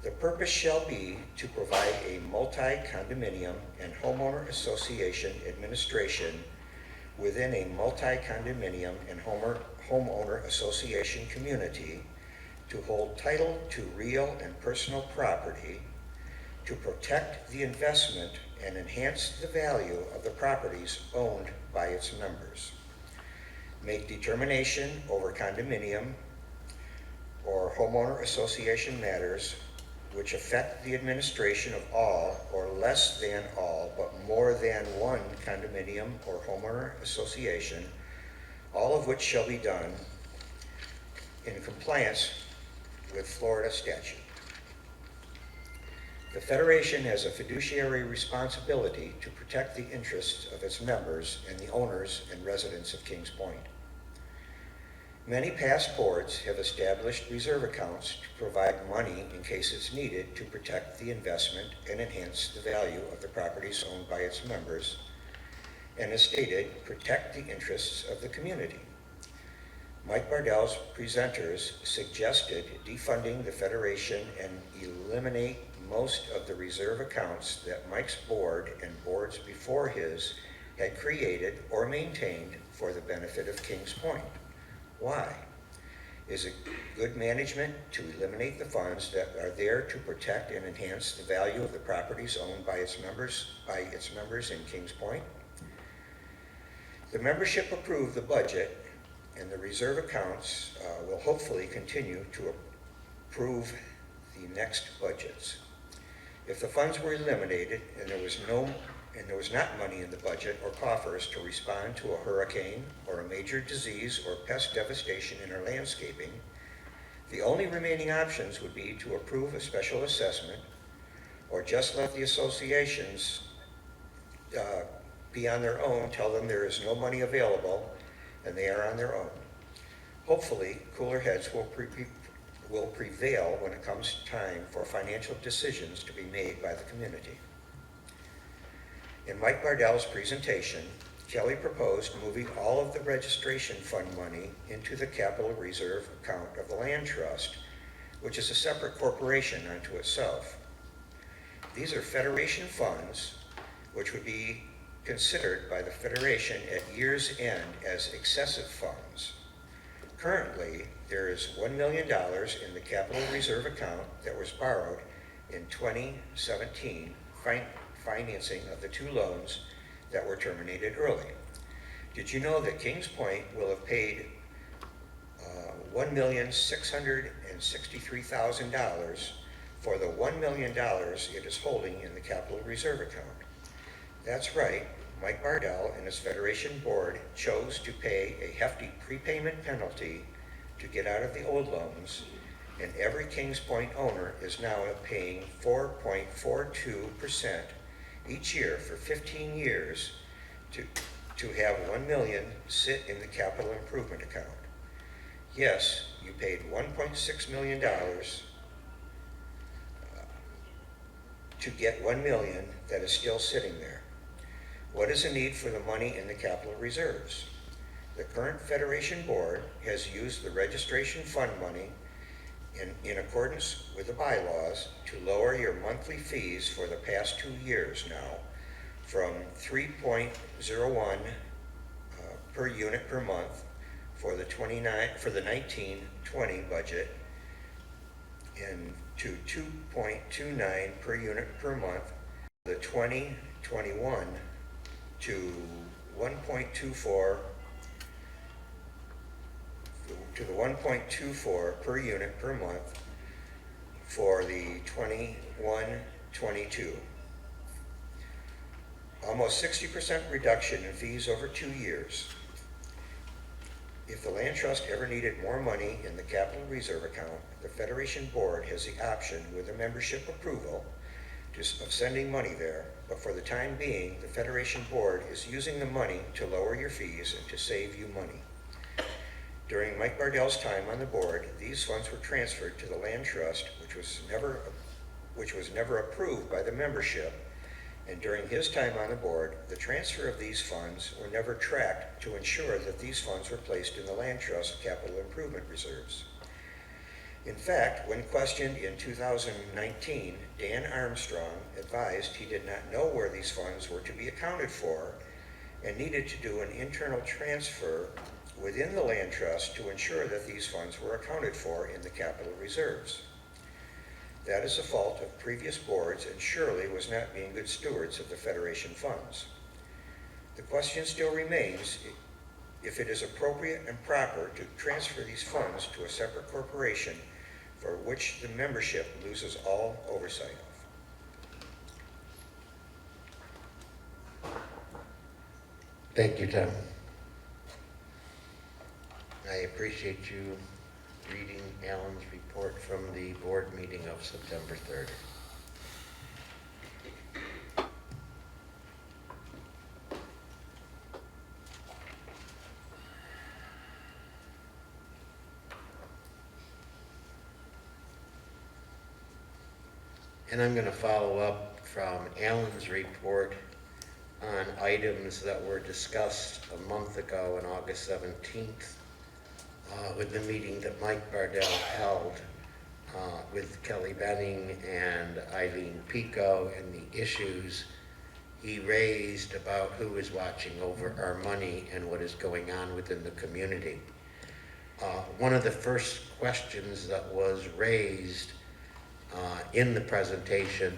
"The purpose shall be to provide a multi-condominium and homeowner association administration within a multi-condominium and homeowner association community, to hold title to real and personal property, to protect the investment and enhance the value of the properties owned by its members, make determination over condominium or homeowner association matters which affect the administration of all or less than all but more than one condominium or homeowner association, all of which shall be done in compliance with Florida statute." The Federation has a fiduciary responsibility to protect the interests of its members and the owners and residents of Kings Point. Many past boards have established reserve accounts to provide money in case it's needed to protect the investment and enhance the value of the properties owned by its members, and as stated, protect the interests of the community. Mike Bardell's presenters suggested defunding the Federation and eliminate most of the reserve accounts that Mike's board and boards before his had created or maintained for the benefit of Kings Point. Why? Is it good management to eliminate the funds that are there to protect and enhance the value of the properties owned by its members in Kings Point? The membership approved the budget, and the reserve accounts will hopefully continue to approve the next budgets. If the funds were eliminated and there was not money in the budget or coffers to respond to a hurricane or a major disease or pest devastation in our landscaping, the only remaining options would be to approve a special assessment or just let the associations be on their own, tell them there is no money available and they are on their own. Hopefully, cooler heads will prevail when it comes time for financial decisions to be made by the community. In Mike Bardell's presentation, Kelly proposed moving all of the registration fund money into the capital reserve account of the land trust, which is a separate corporation unto itself. These are Federation funds, which would be considered by the Federation at year's end as excessive funds. Currently, there is $1 million in the capital reserve account that was borrowed in 2017, financing of the 2 loans that were terminated early. Did you know that Kings Point will have paid $1,663,000 for the $1 million it is holding in the capital reserve account? That's right, Mike Bardell and his Federation board chose to pay a hefty prepayment penalty to get out of the old loans, and every Kings Point owner is now paying 4.42% each year for 15 years to have $1 million sit in the capital improvement account. Yes, you paid $1.6 million to get $1 million that is still sitting there. What is the need for the money in the capital reserves? The current Federation board has used the registration fund money in accordance with the bylaws to lower your monthly fees for the past 2 years now from 3.01 per unit per month for the 19-20 budget and to 2.29 per unit per month for the 2021 to 1.24 to the 1.24 per unit per month for the 21-22. Almost 60% reduction in fees over 2 years. If the land trust ever needed more money in the capital reserve account, the Federation board has the option, with a membership approval, to of sending money there, but for the time being, the Federation Board is using the money to lower your fees and to save you money. During Mike Bardell's time on the board, these funds were transferred to the Land Trust, which was never approved by the membership, and during his time on the board, the transfer of these funds were never tracked to ensure that these funds were placed in the Land Trust capital improvement reserves. In fact, when questioned in 2019, Dan Armstrong advised he did not know where these funds were to be accounted for and needed to do an internal transfer within the Land Trust to ensure that these funds were accounted for in the capital reserves. That is the fault of previous boards and surely was not being good stewards of the Federation funds. The question still remains if it is appropriate and proper to transfer these funds to a separate corporation for which the membership loses all oversight of. Thank you, Tom. I appreciate you reading Alan's report from the board meeting of September 3rd. And I'm going to follow up from Alan's report on items that were discussed a month ago on August 17th with the meeting that Mike Bardell held with Kelly Benning and Eileen Pico and the issues he raised about who is watching over our money and what is going on within the community. One of the first questions that was raised in the presentation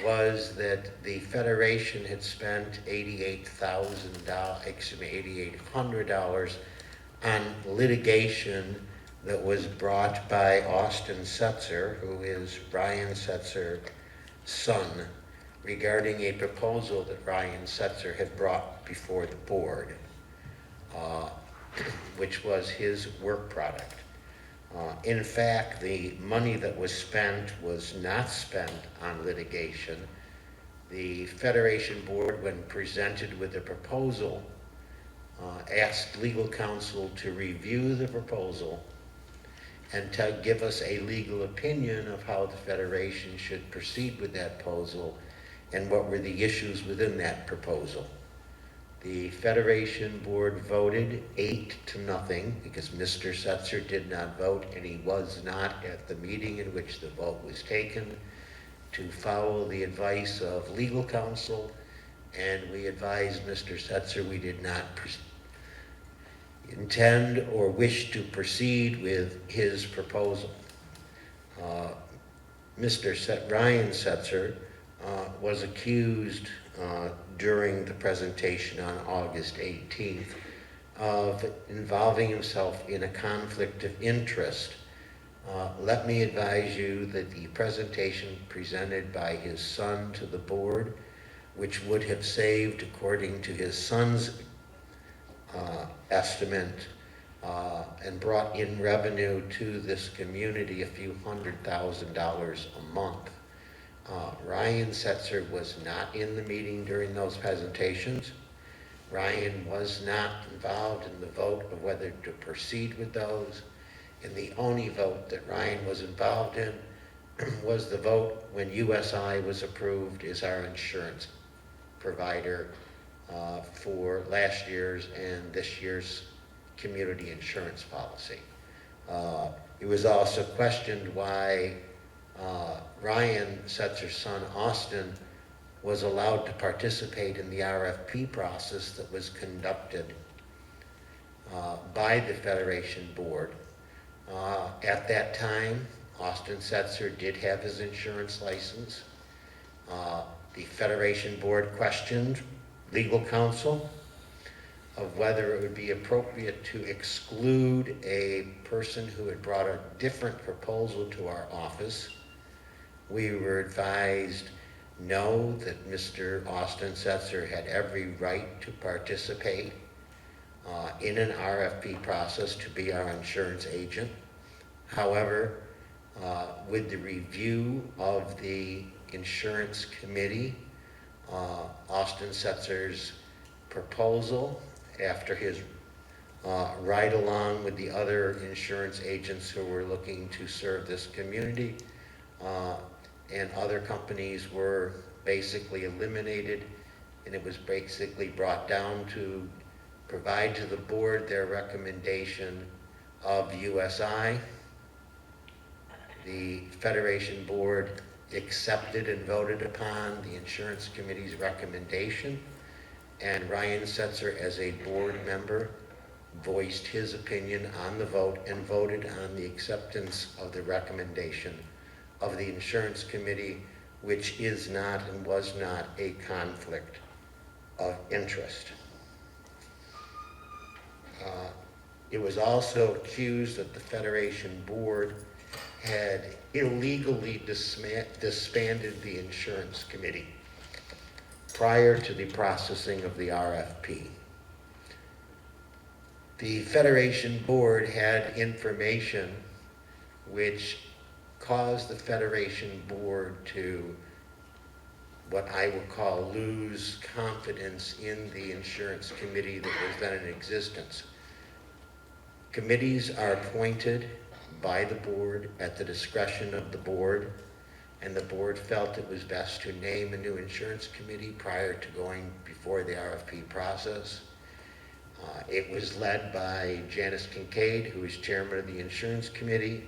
was that the Federation had spent $8,800 on litigation that was brought by Austin Setzer, who is Ryan Setzer's son, regarding a proposal that Ryan Setzer had brought before the board, which was his work product. In fact, the money that was spent was not spent on litigation. The Federation Board, when presented with the proposal, asked legal counsel to review the proposal and to give us a legal opinion of how the Federation should proceed with that proposal and what were the issues within that proposal. The Federation Board voted 8-0 because Mr. Setzer did not vote and he was not at the meeting in which the vote was taken, to follow the advice of legal counsel, and we advised Mr. Setzer we did not intend or wish to proceed with his proposal. Ryan Setzer was accused during the presentation on August 18th of involving himself in a conflict of interest. Let me advise you that the presentation presented by his son to the board, which would have saved, according to his son's estimate, and brought in revenue to this community a few $100,000 a month. Ryan Setzer was not in the meeting during those presentations. Ryan was not involved in the vote of whether to proceed with those. And the only vote that Ryan was involved in was the vote when USI was approved as our insurance provider for last year's and this year's community insurance policy. It was also questioned why Ryan Setzer's son, Austin, was allowed to participate in the RFP process that was conducted by the Federation Board. At that time, Austin Setzer did have his insurance license. The Federation Board questioned legal counsel of whether it would be appropriate to exclude a person who had brought a different proposal to our office. We were advised no, that Mr. Austin Setzer had every right to participate in an RFP process to be our insurance agent. However, with the review of the Insurance Committee, Austin Setzer's proposal after his ride along with the other insurance agents who were looking to serve this community, and other companies were basically eliminated, and it was basically brought down to provide to the board their recommendation of USI. The Federation Board accepted and voted upon the Insurance Committee's recommendation, and Ryan Setzer, as a board member, voiced his opinion on the vote and voted on the acceptance of the recommendation of the Insurance Committee, which is not and was not a conflict of interest. It was also accused that the Federation Board had illegally disbanded the Insurance Committee prior to the processing of the RFP. The Federation Board had information which caused the Federation Board to, what I would call, lose confidence in the Insurance Committee that was then in existence. Committees are appointed by the board at the discretion of the board, and the board felt it was best to name a new insurance committee prior to going before the RFP process. It was led by Janice Kincaid, who is chairman of the insurance committee,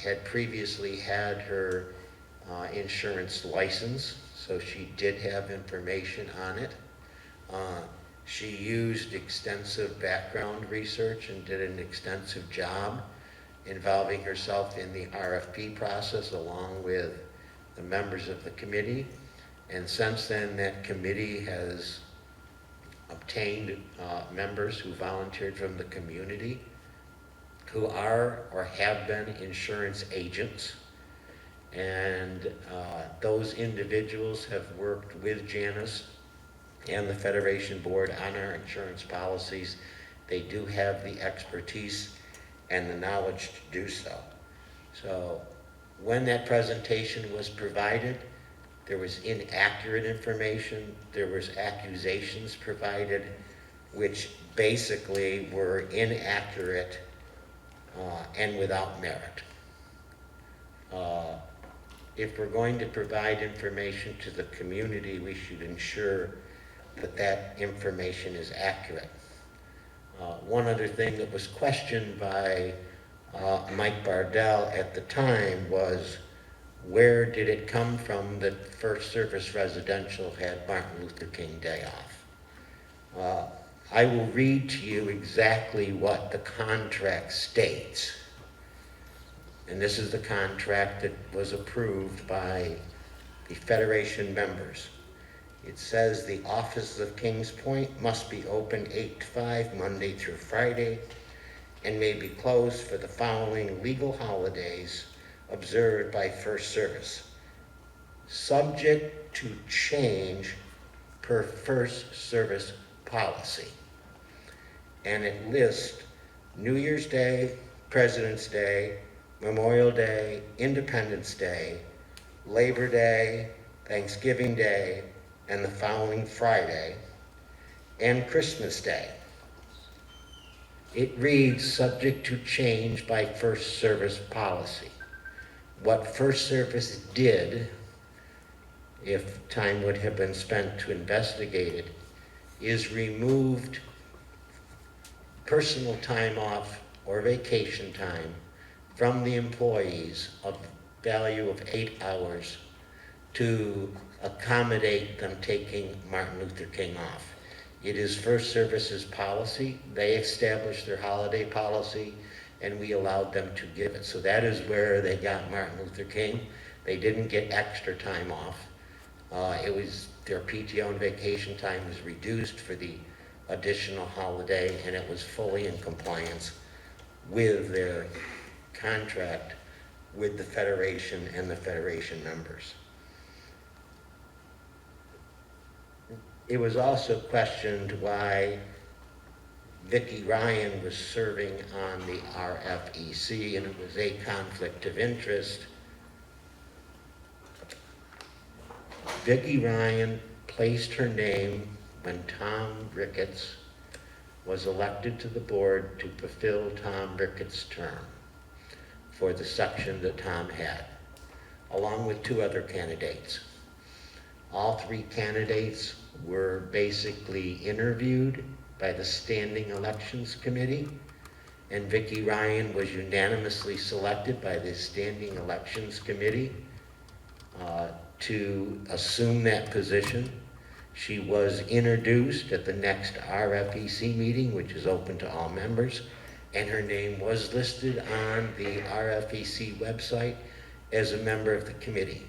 had previously had her insurance license, so she did have information on it. She used extensive background research and did an extensive job involving herself in the RFP process along with the members of the committee. And since then, that committee has obtained members who volunteered from the community who are or have been insurance agents. And those individuals have worked with Janice and the Federation Board on our insurance policies. They do have the expertise and the knowledge to do so. So when that presentation was provided, there was inaccurate information, there was accusations provided, which basically were inaccurate and without merit. If we're going to provide information to the community, we should ensure that that information is accurate. One other thing that was questioned by Mike Bardell at the time was, where did it come from that First Service Residential had Martin Luther King Day off? I will read to you exactly what the contract states. And this is the contract that was approved by the Federation members. It says the office of Kings Point must be open 8 to 5 Monday through Friday and may be closed for the following legal holidays observed by First Service, subject to change per First Service policy. And it lists New Year's Day, President's Day, Memorial Day, Independence Day, Labor Day, Thanksgiving Day, and the following Friday, and Christmas Day. It reads, subject to change by First Service policy. What First Service did, if time would have been spent to investigate it, is removed personal time off or vacation time from the employees of value of 8 hours to accommodate them taking Martin Luther King off. It is First Service's policy. They established their holiday policy, and we allowed them to give it. So that is where they got Martin Luther King. They didn't get extra time off. It was their PTO and vacation time was reduced for the additional holiday, and it was fully in compliance with their contract with the Federation and the Federation members. It was also questioned why Vicki Ryan was serving on the RFEC, and it was a conflict of interest. Vicki Ryan placed her name when Tom Ricketts was elected to the board to fulfill Tom Ricketts' term for the section that Tom had, along with 2 other candidates. All 3 candidates were basically interviewed by the Standing Elections Committee, and Vicki Ryan was unanimously selected by the Standing Elections Committee to assume that position. She was introduced at the next RFEC meeting, which is open to all members, and her name was listed on the RFEC website as a member of the committee.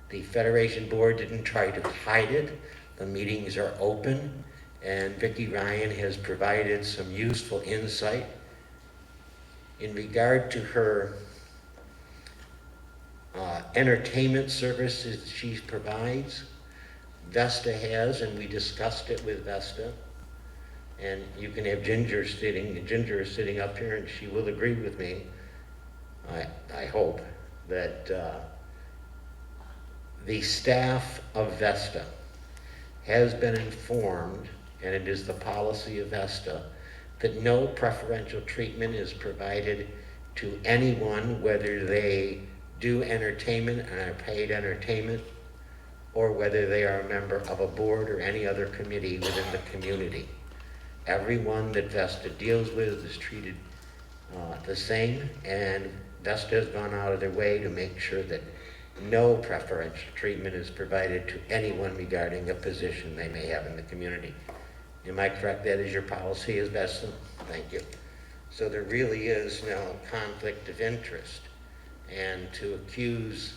The Federation Board didn't try to hide it. The meetings are open, and Vicki Ryan has provided some useful insight. In regard to her entertainment services she provides, Vesta has, and we discussed it with Vesta, and you can have Ginger is sitting up here, and she will agree with me, I hope, that the staff of Vesta has been informed, and it is the policy of Vesta, that no preferential treatment is provided to anyone, whether they do entertainment and are paid entertainment, or whether they are a member of a board or any other committee within the community. Everyone that Vesta deals with is treated the same, and Vesta has gone out of their way to make sure that no preferential treatment is provided to anyone regarding a position they may have in the community. Am I correct? That is your policy as Vesta? Thank you. So there really is no conflict of interest. And to accuse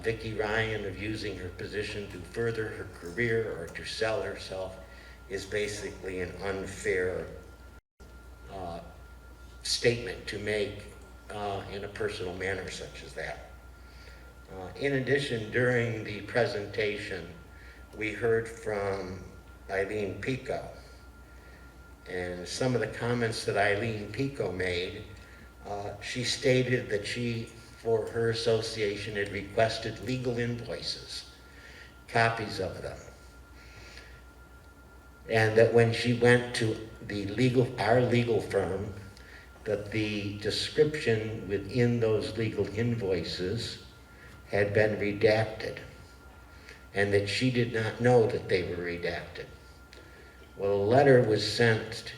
Vicki Ryan of using her position to further her career or to sell herself is basically an unfair statement to make in a personal manner such as that. In addition, during the presentation, we heard from Eileen Pico. And some of the comments that Eileen Pico made, she stated that she, for her association, had requested legal invoices, copies of them. And that when she went to our legal firm, that the description within those legal invoices had been redacted, and that she did not know that they were redacted. Well, a letter was sent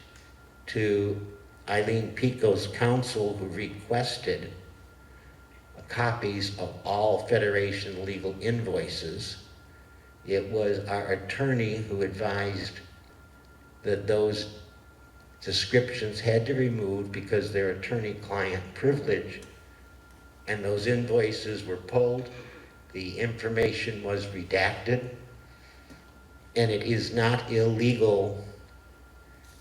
to Eileen Pico's counsel, who requested copies of all Federation legal invoices. It was our attorney who advised that those descriptions had to be removed because they're attorney-client privilege, and those invoices were pulled, the information was redacted, and it is not illegal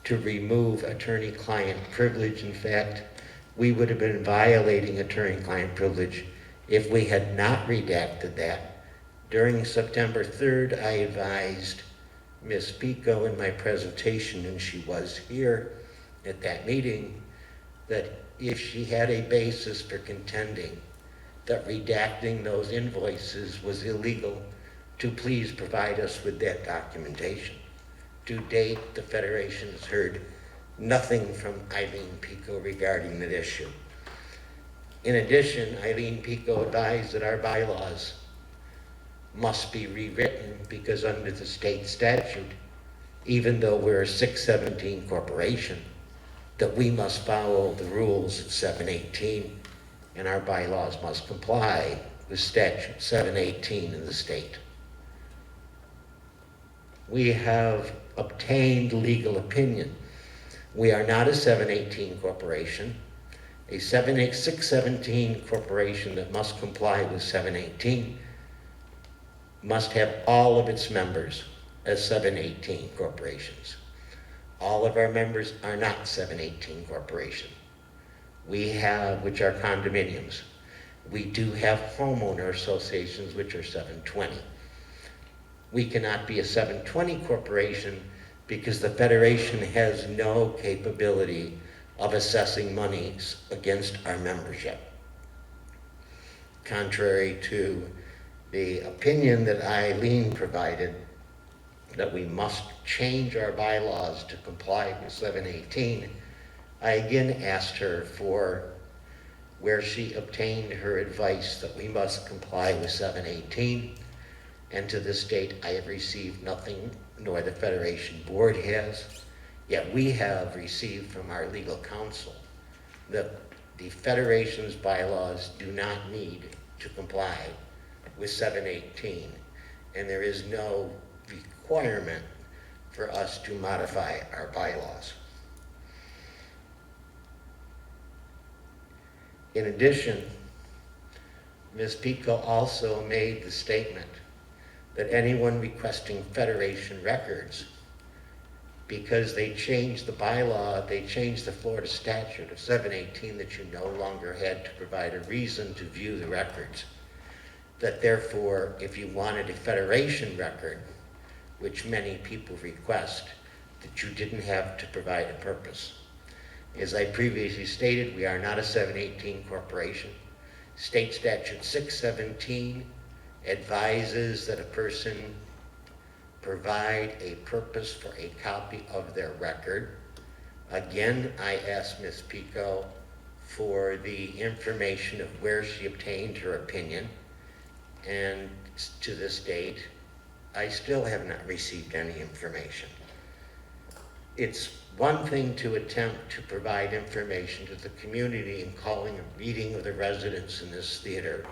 to remove attorney-client privilege. In fact, we would have been violating attorney-client privilege if we had not redacted that. During September 3rd, I advised Ms. Pico in my presentation, and she was here at that meeting, that if she had a basis for contending that redacting those invoices was illegal, to please provide us with that documentation. To date, the Federation has heard nothing from Eileen Pico regarding that issue. In addition, Eileen Pico advised that our bylaws must be rewritten because under the state statute, even though we're a 617 corporation, that we must follow the rules of 718, and our bylaws must comply with statute 718 in the state. We have obtained legal opinion. We are not a 718 corporation. A 617 corporation that must comply with 718 must have all of its members as 718 corporations. All of our members are not 718 corporation. We have, which are condominiums. We do have homeowner associations, which are 720. We cannot be a 720 corporation because the Federation has no capability of assessing monies against our membership. Contrary to The opinion that Eileen provided, that we must change our bylaws to comply with 718, I again asked her for where she obtained her advice that we must comply with 718, and to this date I have received nothing, nor the Federation Board has. Yet we have received from our legal counsel that the Federation's bylaws do not need to comply with 718, and there is no requirement for us to modify our bylaws. In addition, Ms. Pico also made the statement that anyone requesting Federation records, because they changed the bylaw, they changed the Florida statute of 718 that you no longer had to provide a reason to view the records, that therefore, if you wanted a Federation record, which many people request, that you didn't have to provide a purpose. As I previously stated, we are not a 718 corporation. State Statute 617 advises that a person provide a purpose for a copy of their record. Again, I asked Ms. Pico for the information of where she obtained her opinion, and to this date, I still have not received any information. It's one thing to attempt to provide information to the community in calling a meeting of the residents in this theater.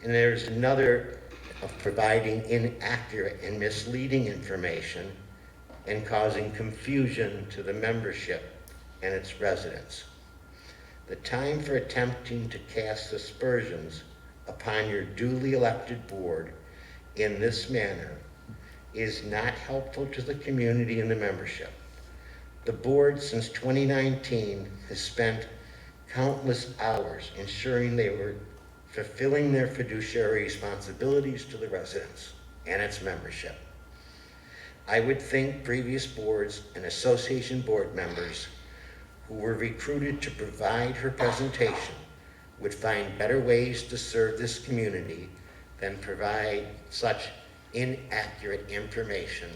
And there's another of providing inaccurate and misleading information and causing confusion to the membership and its residents. The time for attempting to cast aspersions upon your duly elected board in this manner is not helpful to the community and the membership. The board since 2019 has spent countless hours ensuring they were fulfilling their fiduciary responsibilities to the residents and its membership. I would think previous boards and association board members who were recruited to provide her presentation would find better ways to serve this community than provide such inaccurate information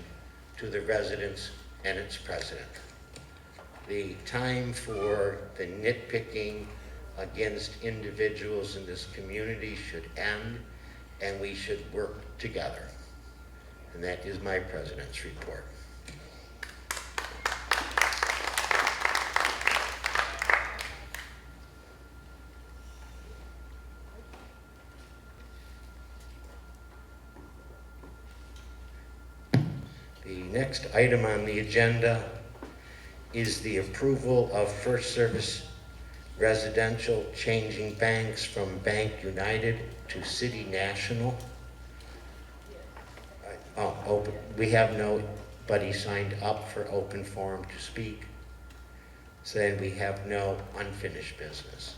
to the residents and its president. The time for the nitpicking against individuals in this community should end, and we should work together. And that is my president's report. The next item on the agenda is the approval of First Service Residential changing banks from Bank United to City National. We have nobody signed up for open forum to speak. So then we have no unfinished business.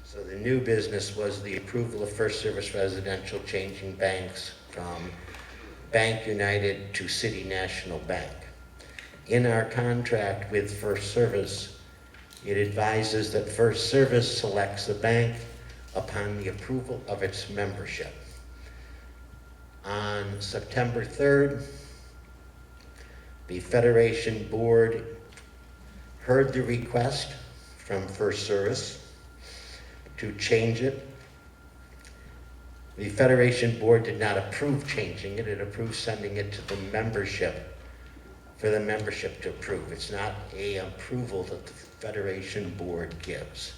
So the new business was the approval of First Service Residential changing banks from Bank United to City National Bank. In our contract with First Service, it advises that First Service selects the bank upon the approval of its membership. On September 3rd, the Federation Board heard the request from First Service to change it. The Federation Board did not approve changing it. It approved sending it to the membership for the membership to approve. It's not an approval that the Federation Board gives.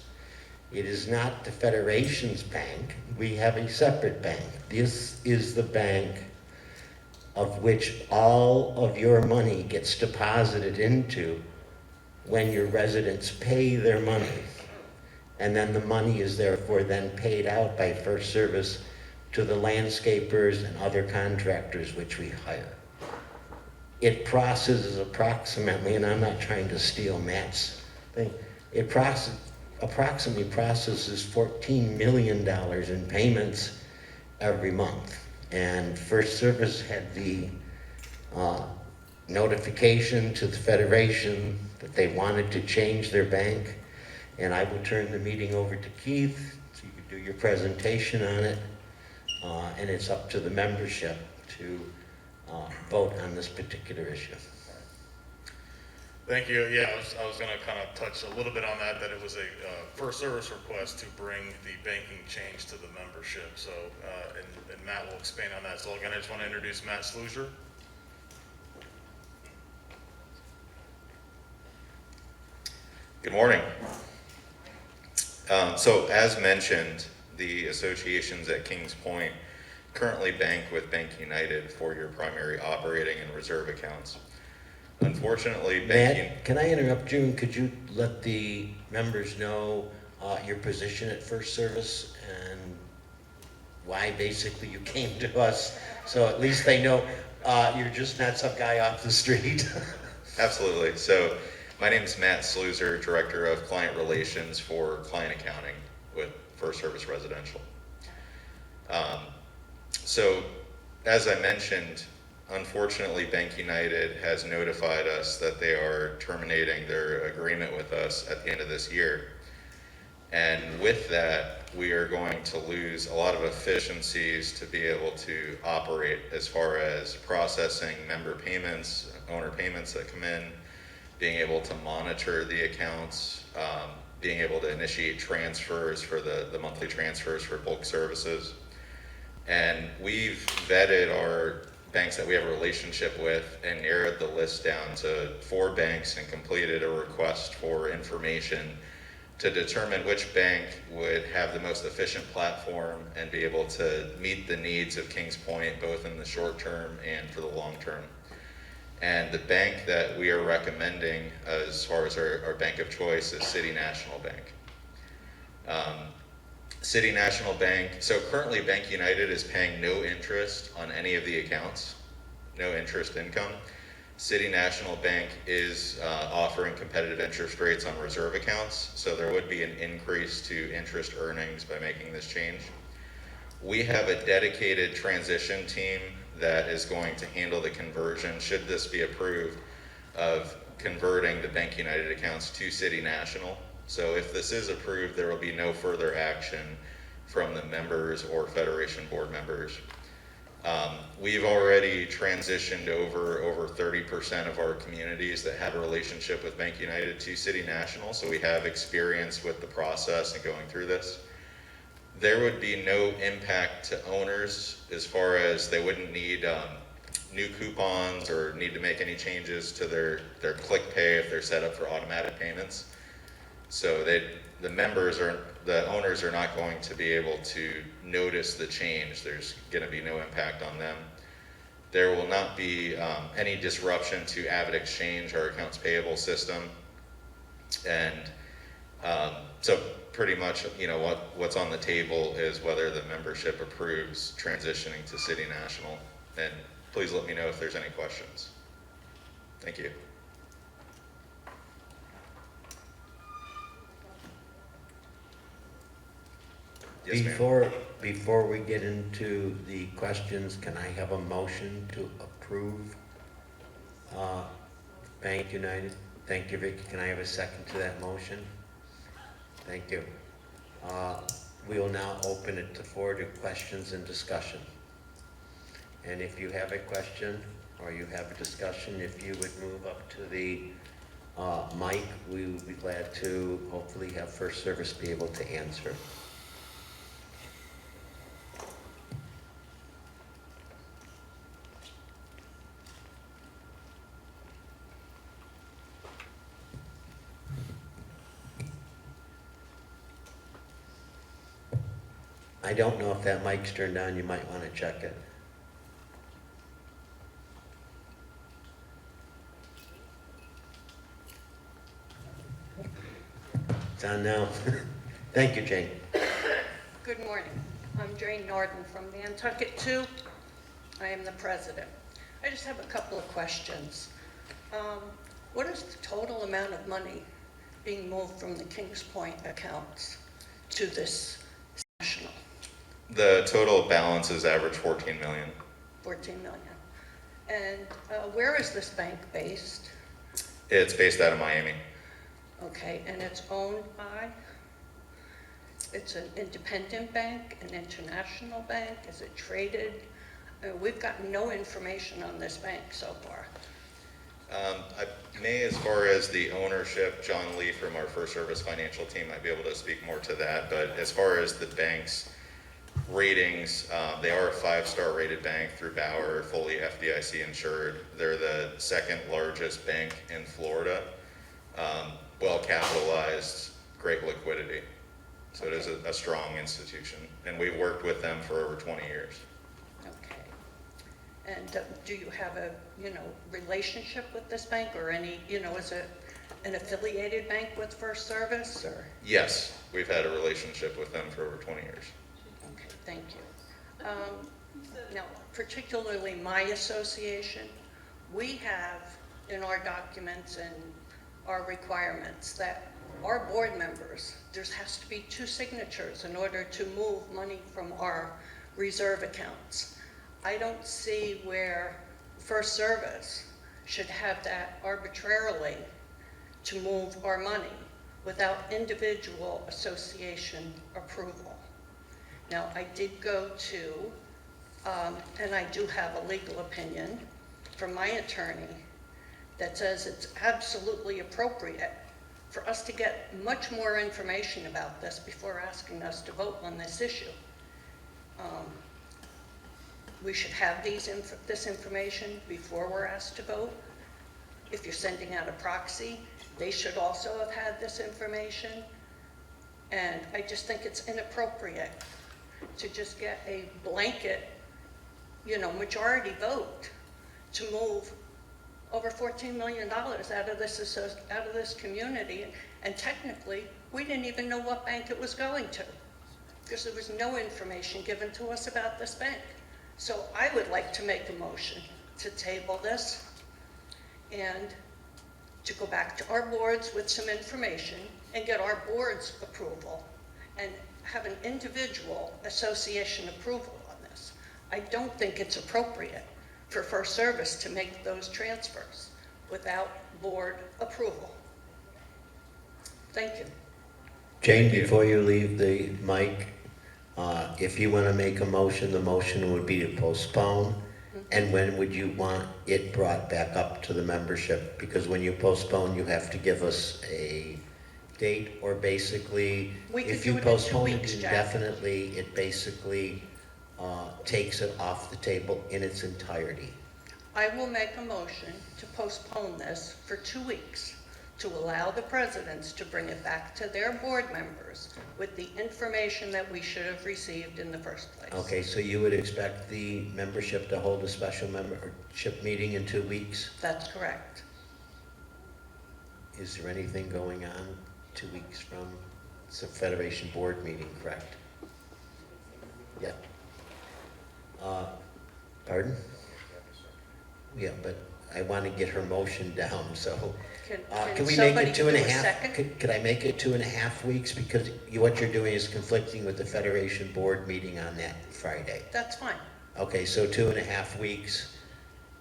It is not the Federation's bank. We have a separate bank. This is the bank of which all of your money gets deposited into when your residents pay their money. And then the money is therefore then paid out by First Service to the landscapers and other contractors which we hire. It processes approximately, and I'm not trying to steal Matt's thing, it approximately processes $14 million in payments every month. And First Service had the notification to the Federation that they wanted to change their bank. And I will turn the meeting over to Keith, so you could do your presentation on it, and it's up to the membership to vote on this particular issue. Thank you. Yeah, I was going to kind of touch a little bit on that it was a first service request to bring the banking change to the membership. So, and Matt will expand on that. So again, I just want to introduce Matt Sluiser. Good morning. So as mentioned, the associations at Kings Point currently bank with Bank United for your primary operating and reserve accounts. Unfortunately, Matt, can I interrupt you? And could you let the members know your position at First Service and why basically you came to us? So at least they know you're just not some guy off the street. Absolutely. So my name is Matt Sluiser, Director of Client Relations for Client Accounting with First Service Residential. So as I mentioned, unfortunately, Bank United has notified us that they are terminating their agreement with us at the end of this year. And with that, we are going to lose a lot of efficiencies to be able to operate as far as processing member payments, owner payments that come in, being able to monitor the accounts, being able to initiate transfers for the monthly transfers for bulk services. And we've vetted our banks that we have a relationship with and narrowed the list down to 4 banks and completed a request for information to determine which bank would have the most efficient platform and be able to meet the needs of Kings Point both in the short term and for the long term. And the bank that we are recommending as far as our bank of choice is City National Bank. City National Bank, so currently Bank United is paying no interest on any of the accounts, no interest income. City National Bank is offering competitive interest rates on reserve accounts, so there would be an increase to interest earnings by making this change. We have a dedicated transition team that is going to handle the conversion, should this be approved, of converting the Bank United accounts to City National. So if this is approved, there will be no further action from the members or Federation board members. We've already transitioned over 30% of our communities that have a relationship with Bank United to City National, so we have experience with the process and going through this. There would be no impact to owners as far as they wouldn't need new coupons or need to make any changes to their click pay if they're set up for automatic payments. So the owners are not going to be able to notice the change. There's going to be no impact on them. There will not be any disruption to Avid Exchange, our accounts payable system. And so pretty much, what's on the table is whether the membership approves transitioning to City National. And please let me know if there's any questions. Thank you. Yes, ma'am. Before we get into the questions, can I have a motion to approve Bank United? Thank you, Vicky. Can I have a second to that motion? Thank you. We will now open it to questions and discussion. And if you have a question or you have a discussion, if you would move up to the mic, we would be glad to hopefully have First Service be able to answer. I don't know if that mic's turned on. You might want to check it. It's on now. Thank you, Jane. Good morning. I'm Jane Norton from Nantucket 2. I am the president. I just have a couple of questions. What is the total amount of money being moved from the Kings Point accounts to this national? The total balance is average 14 million. 14 million. And where is this bank based? It's based out of Miami. Okay, and it's owned by? it's an independent bank, an international bank? Is it traded? We've got no information on this bank so far. I may, as far as the ownership, John Lee from our First Service Financial team might be able to speak more to that, but as far as the bank's ratings, they are a 5-star rated bank through Bauer, fully FDIC insured. They're the second largest bank in Florida, well capitalized, great liquidity. So it is a strong institution, and we've worked with them for over 20 years. Okay. And do you have a, relationship with this bank or any, is it an affiliated bank with First Service or? Yes, we've had a relationship with them for over 20 years. Okay, thank you. Now, particularly my association, we have in our documents and our requirements that our board members, there has to be 2 signatures in order to move money from our reserve accounts. I don't see where First Service should have that arbitrarily to move our money without individual association approval. Now, I did go to, and I do have a legal opinion from my attorney that says it's absolutely appropriate for us to get much more information about this before asking us to vote on this issue. We should have this information before we're asked to vote. If you're sending out a proxy, they should also have had this information. And I just think it's inappropriate to just get a blanket, majority vote to move over $14 million out of this community. And technically, we didn't even know what bank it was going to because there was no information given to us about this bank. So I would like to make a motion to table this and to go back to our boards with some information and get our board's approval and have an individual association approval on this. I don't think it's appropriate for First Service to make those transfers without board approval. Thank you. Jane, before you leave the mic, if you want to make a motion, the motion would be to postpone. And when would you want it brought back up to the membership? Because when you postpone, you have to give us a date, or basically, We could if do you it in 2 postpone it weeks, Jack. indefinitely, it basically takes it off the table in its entirety. I will make a motion to postpone this for 2 weeks to allow the presidents to bring it back to their board members with the information that we should have received in the first place. Okay, so you would expect the membership to hold a special membership meeting in 2 weeks? That's correct. Is there anything going on 2 weeks from, it's a Federation board meeting, correct? Yeah. Pardon? Yeah, but I want to get her motion down, so. Can we make it 2.5? Could I make it 2.5 weeks? Because what you're doing is conflicting with the Federation board meeting on that Friday. That's fine. Okay, so 2.5 weeks.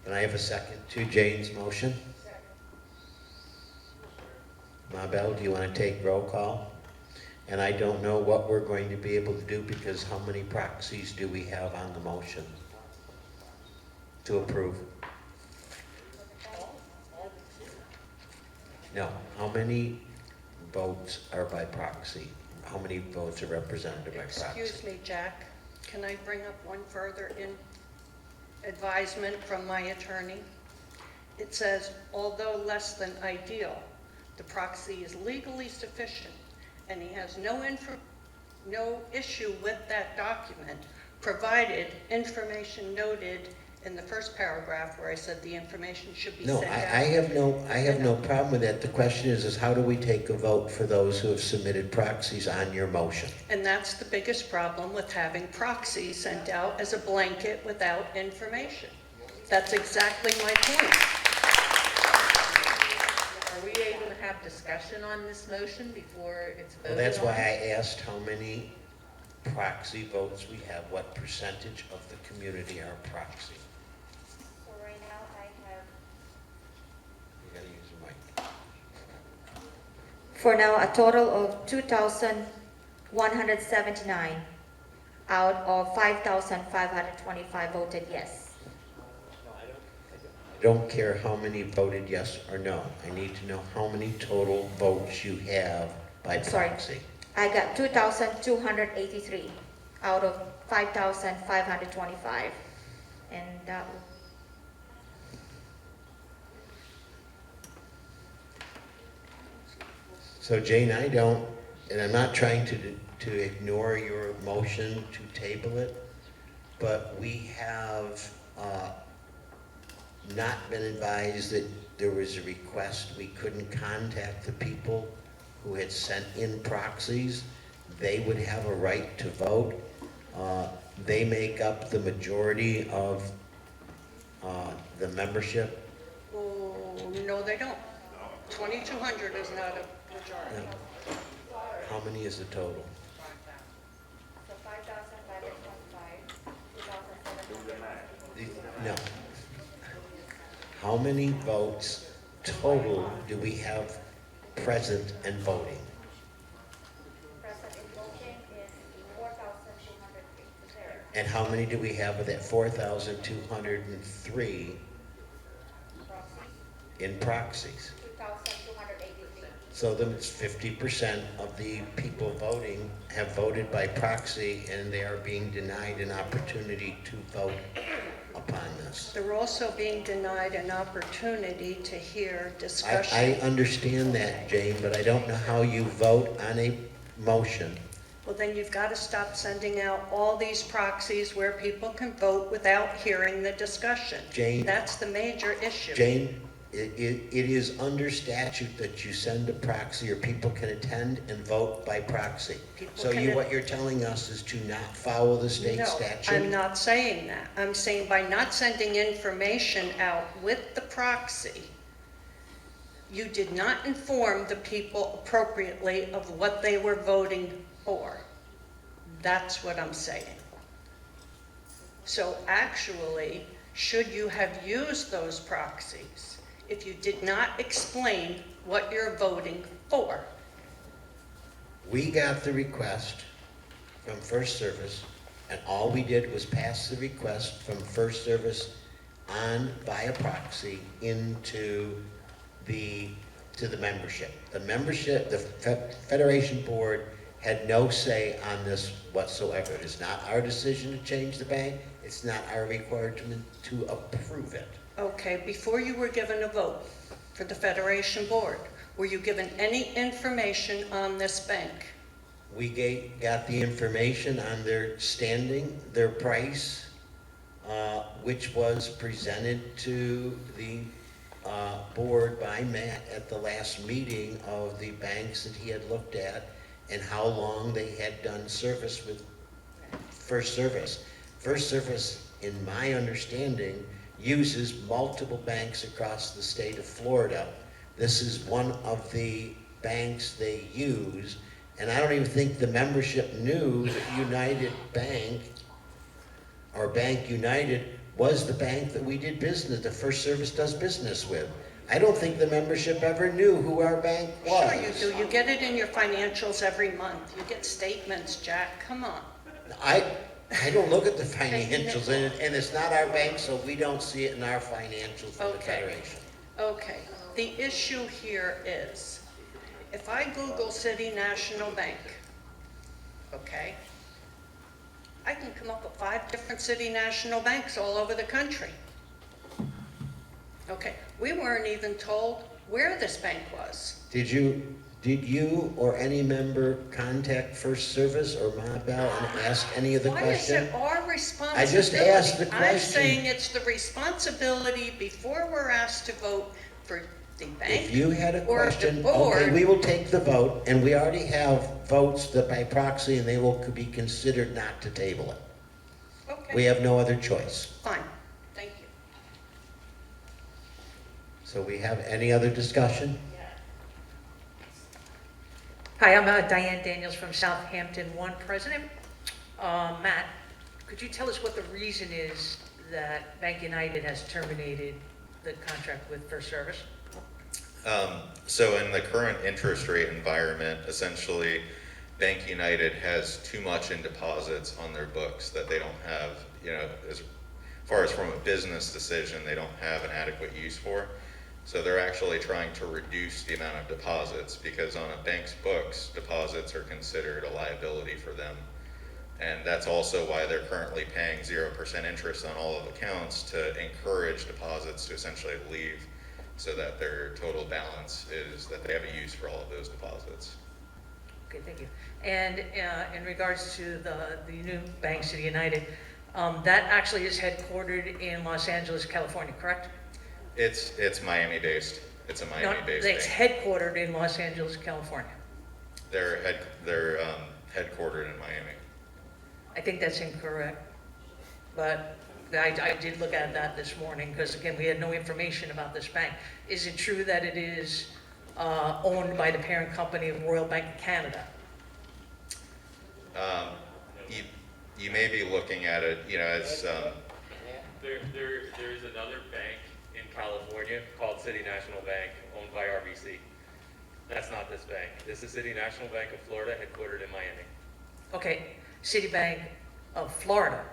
Can I have a second to Jane's motion? Mabel, do you want to take roll call? And I don't know what we're going to be able to do because how many proxies do we have on the motion to approve? No, how many votes are by proxy? How many votes are represented by proxy? Excuse me, Jack. Can I bring up one further advisement from my attorney? It says, although less than ideal, the proxy is legally sufficient, and he has no issue with that document, provided information noted in the first paragraph where I said the information should be No, sent I out. have no problem with that. The question is how do we take a vote for those who have submitted proxies on your motion? And that's the biggest problem with having proxies sent out as a blanket without information. That's exactly my point. Are we able to have discussion on this motion before it's voted Well, on? that's why I asked how many proxy votes we have, what percentage of the community are proxy. So right now I have, You gotta use the mic. for now, a total of 179 out of 5,525 voted yes. I don't care how many voted yes or no. I need to know how many total votes you have by Sorry. proxy. I got 2,283 out of 5,525. And that, So Jane, I don't, and I'm not trying to ignore your motion to table it, but we have not been advised that there was a request. We couldn't contact the people who had sent in proxies. They would have a right to vote. They make up the majority of the membership. Oh, no, they don't. 2,200 is not a majority. How many is the total? so 5,525, 2,700. No. How many votes total do we have present and voting? Present in voting is 4,203. Is there? And how many do we have of that 4,203 in proxies? 2,283. So then it's 50% of the people voting have voted by proxy, and they are being denied an opportunity to vote upon this. They're also being denied an opportunity to hear I discussion. understand that, Jane, but I don't know how you vote on a motion. Well, then you've got to stop sending out all these proxies where people can vote without hearing the discussion. Jane. That's the major issue. Jane, it is under statute that you send a proxy, or people can attend and vote by proxy. People So can- what you're telling us is to not follow the state No, statute? I'm not saying that. I'm saying by not sending information out with the proxy, you did not inform the people appropriately of what they were voting for. That's what I'm saying. So actually, should you have used those proxies if you did not explain what you're voting for? We got the request from First Service, and all we did was pass the request from First Service on via proxy into to the membership. The membership, the Federation Board had no say on this whatsoever. It is not our decision to change the bank. It's not our requirement to approve it. Okay, before you were given a vote for the Federation Board, were you given any information on this bank? We got the information on their standing, their price, which was presented to the board by Matt at the last meeting of the banks that he had looked at and how long they had done service with First Service. First Service, in my understanding, uses multiple banks across the state of Florida. This is one of the banks they use, and I don't even think the membership knew that United Bank, or Bank United, was the bank that we did business, the First Service does business with. I don't think the membership ever knew who our bank was. Sure you do. You get it in your financials every month. You get statements, Jack. Come on. I don't look at the financials, and it's not our bank, so we don't see it in our financials for the Okay. Federation. Okay. The issue here is, if I Google City National Bank, okay, I can come up with 5 different City National Banks all over the country. Okay, we weren't even told where this bank was. Did you or any member contact First Service or Ma Bell and ask any of the Why is question? it our responsibility? I just asked the I'm question. saying it's the responsibility before we're asked to vote for the bank. If you had a or the question, board. okay, we will take the vote, and we already have votes that by proxy, and they will be considered not to table it. Okay. We have no other choice. Fine, thank you. So we have any other discussion? Hi, I'm Diane Daniels from Southampton One President. Matt, could you tell us what the reason is that Bank United has terminated the contract with First Service? So in the current interest rate environment, essentially, Bank United has too much in deposits on their books that they don't have, as far as from a business decision, they don't have an adequate use for. So they're actually trying to reduce the amount of deposits because on a bank's books, deposits are considered a liability for them. And that's also why they're currently paying 0% interest on all of accounts to encourage deposits to essentially leave so that their total balance is that they have a use for all of those deposits. Okay, thank you. And in regards to the new bank, City United, that actually is headquartered in Los Angeles, California, correct? It's Miami-based. It's a No, Miami-based it's bank. headquartered in Los Angeles, California. They're headquartered in Miami. I think that's incorrect, but I did look at that this morning, because again, we had no information about this bank. Is it true that it is owned by the parent company of Royal Bank of Canada? You may be looking at it, as There is another bank in California called City National Bank, owned by RBC. That's not this bank. This is City National Bank of Florida, headquartered in Miami. Okay, Citibank of Florida.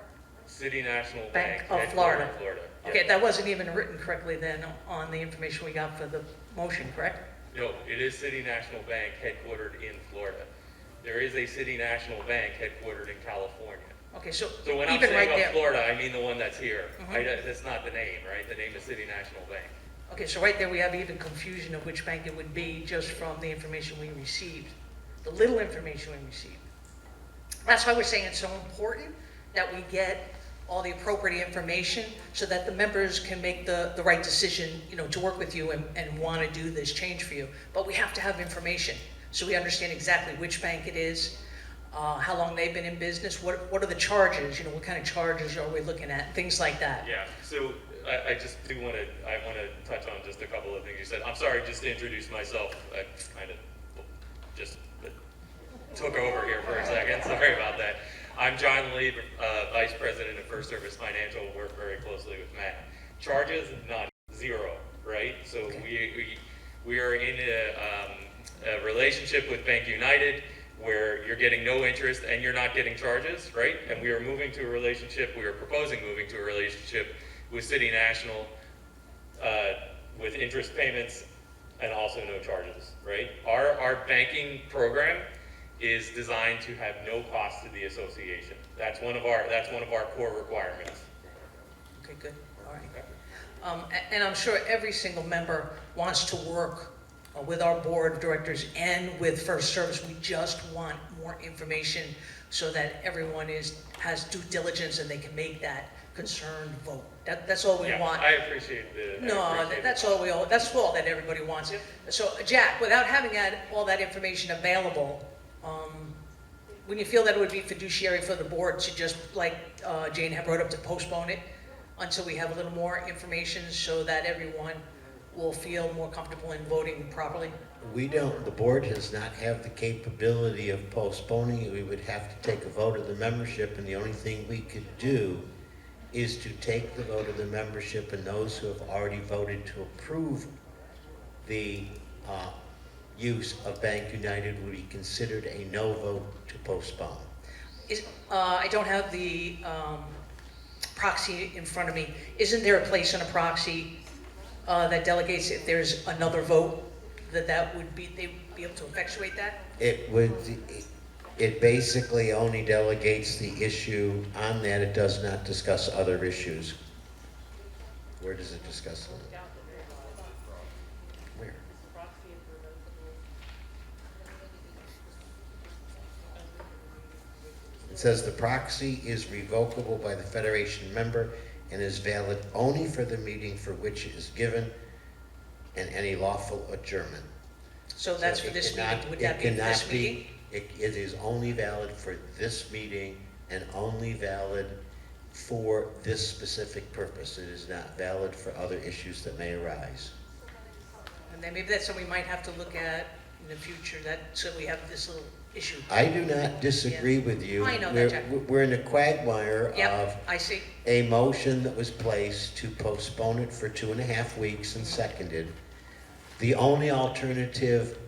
City National Bank Bank, of Florida. headquartered in Florida. Okay, Yeah. that wasn't even written correctly then on the information we got for the motion, correct? No, it is City National Bank, headquartered in Florida. There is a City National Bank headquartered in California. Okay, so So when I'm even saying right of there. Florida, I mean the one that's here. Mhm. That's not the name, right? The name is City National Bank. Okay, so right there we have even confusion of which bank it would be just from the information we received, the little information we received. That's why we're saying it's so important that we get all the appropriate information so that the members can make the right decision, to work with you and want to do this change for you. But we have to have information so we understand exactly which bank it is, how long they've been in business, what are the charges, what kind of charges are we looking at, things like that. Yeah, so I just do want to, touch on just a couple of things you said. I'm sorry, just to introduce myself, I kind of just took over here for a second, sorry about that. I'm John Lee, Vice President of First Service Financial, work very closely with Matt. Charges, none, zero, right? So we are in a relationship with Bank United where you're getting no interest and you're not getting charges, right? And we are proposing moving to a relationship with City National with interest payments and also no charges, right? Our banking program is designed to have no cost to the association. That's one of our core requirements. Okay, good, all right. And I'm sure every single member wants to work with our board of directors and with First Service. We just want more information so that everyone has due diligence and they can make that concerned vote. That's all we Yeah, want. I appreciate the. That's all that everybody wants. So Jack, without having all that information available, when you feel that it would be fiduciary for the board to just, like Jane had brought up, to postpone it until we have a little more information so that everyone will feel more comfortable in voting properly? The board does not have the capability of postponing it. We would have to take a vote of the membership, and the only thing we could do is to take the vote of the membership, and those who have already voted to approve the use of Bank United would be considered a no vote to postpone. I don't have the proxy in front of me. Isn't there a place on a proxy that delegates if there's another vote, they'd be able to effectuate that? It basically only delegates the issue on that. It does not discuss other issues. Where does it discuss them? Where? It says the proxy is revocable by the Federation member and is valid only for the meeting for which it is given and any lawful adjournment. So that's for this meeting, would that be for this meeting? It is only valid for this meeting and only valid for this specific purpose. It is not valid for other issues that may arise. And then maybe that's something we might have to look at in the future, so we have this little issue. I do not disagree with you. I know that, Jack. We're in a quagmire of Yep, I see. a motion that was placed to postpone it for 2.5 weeks and seconded. The only alternative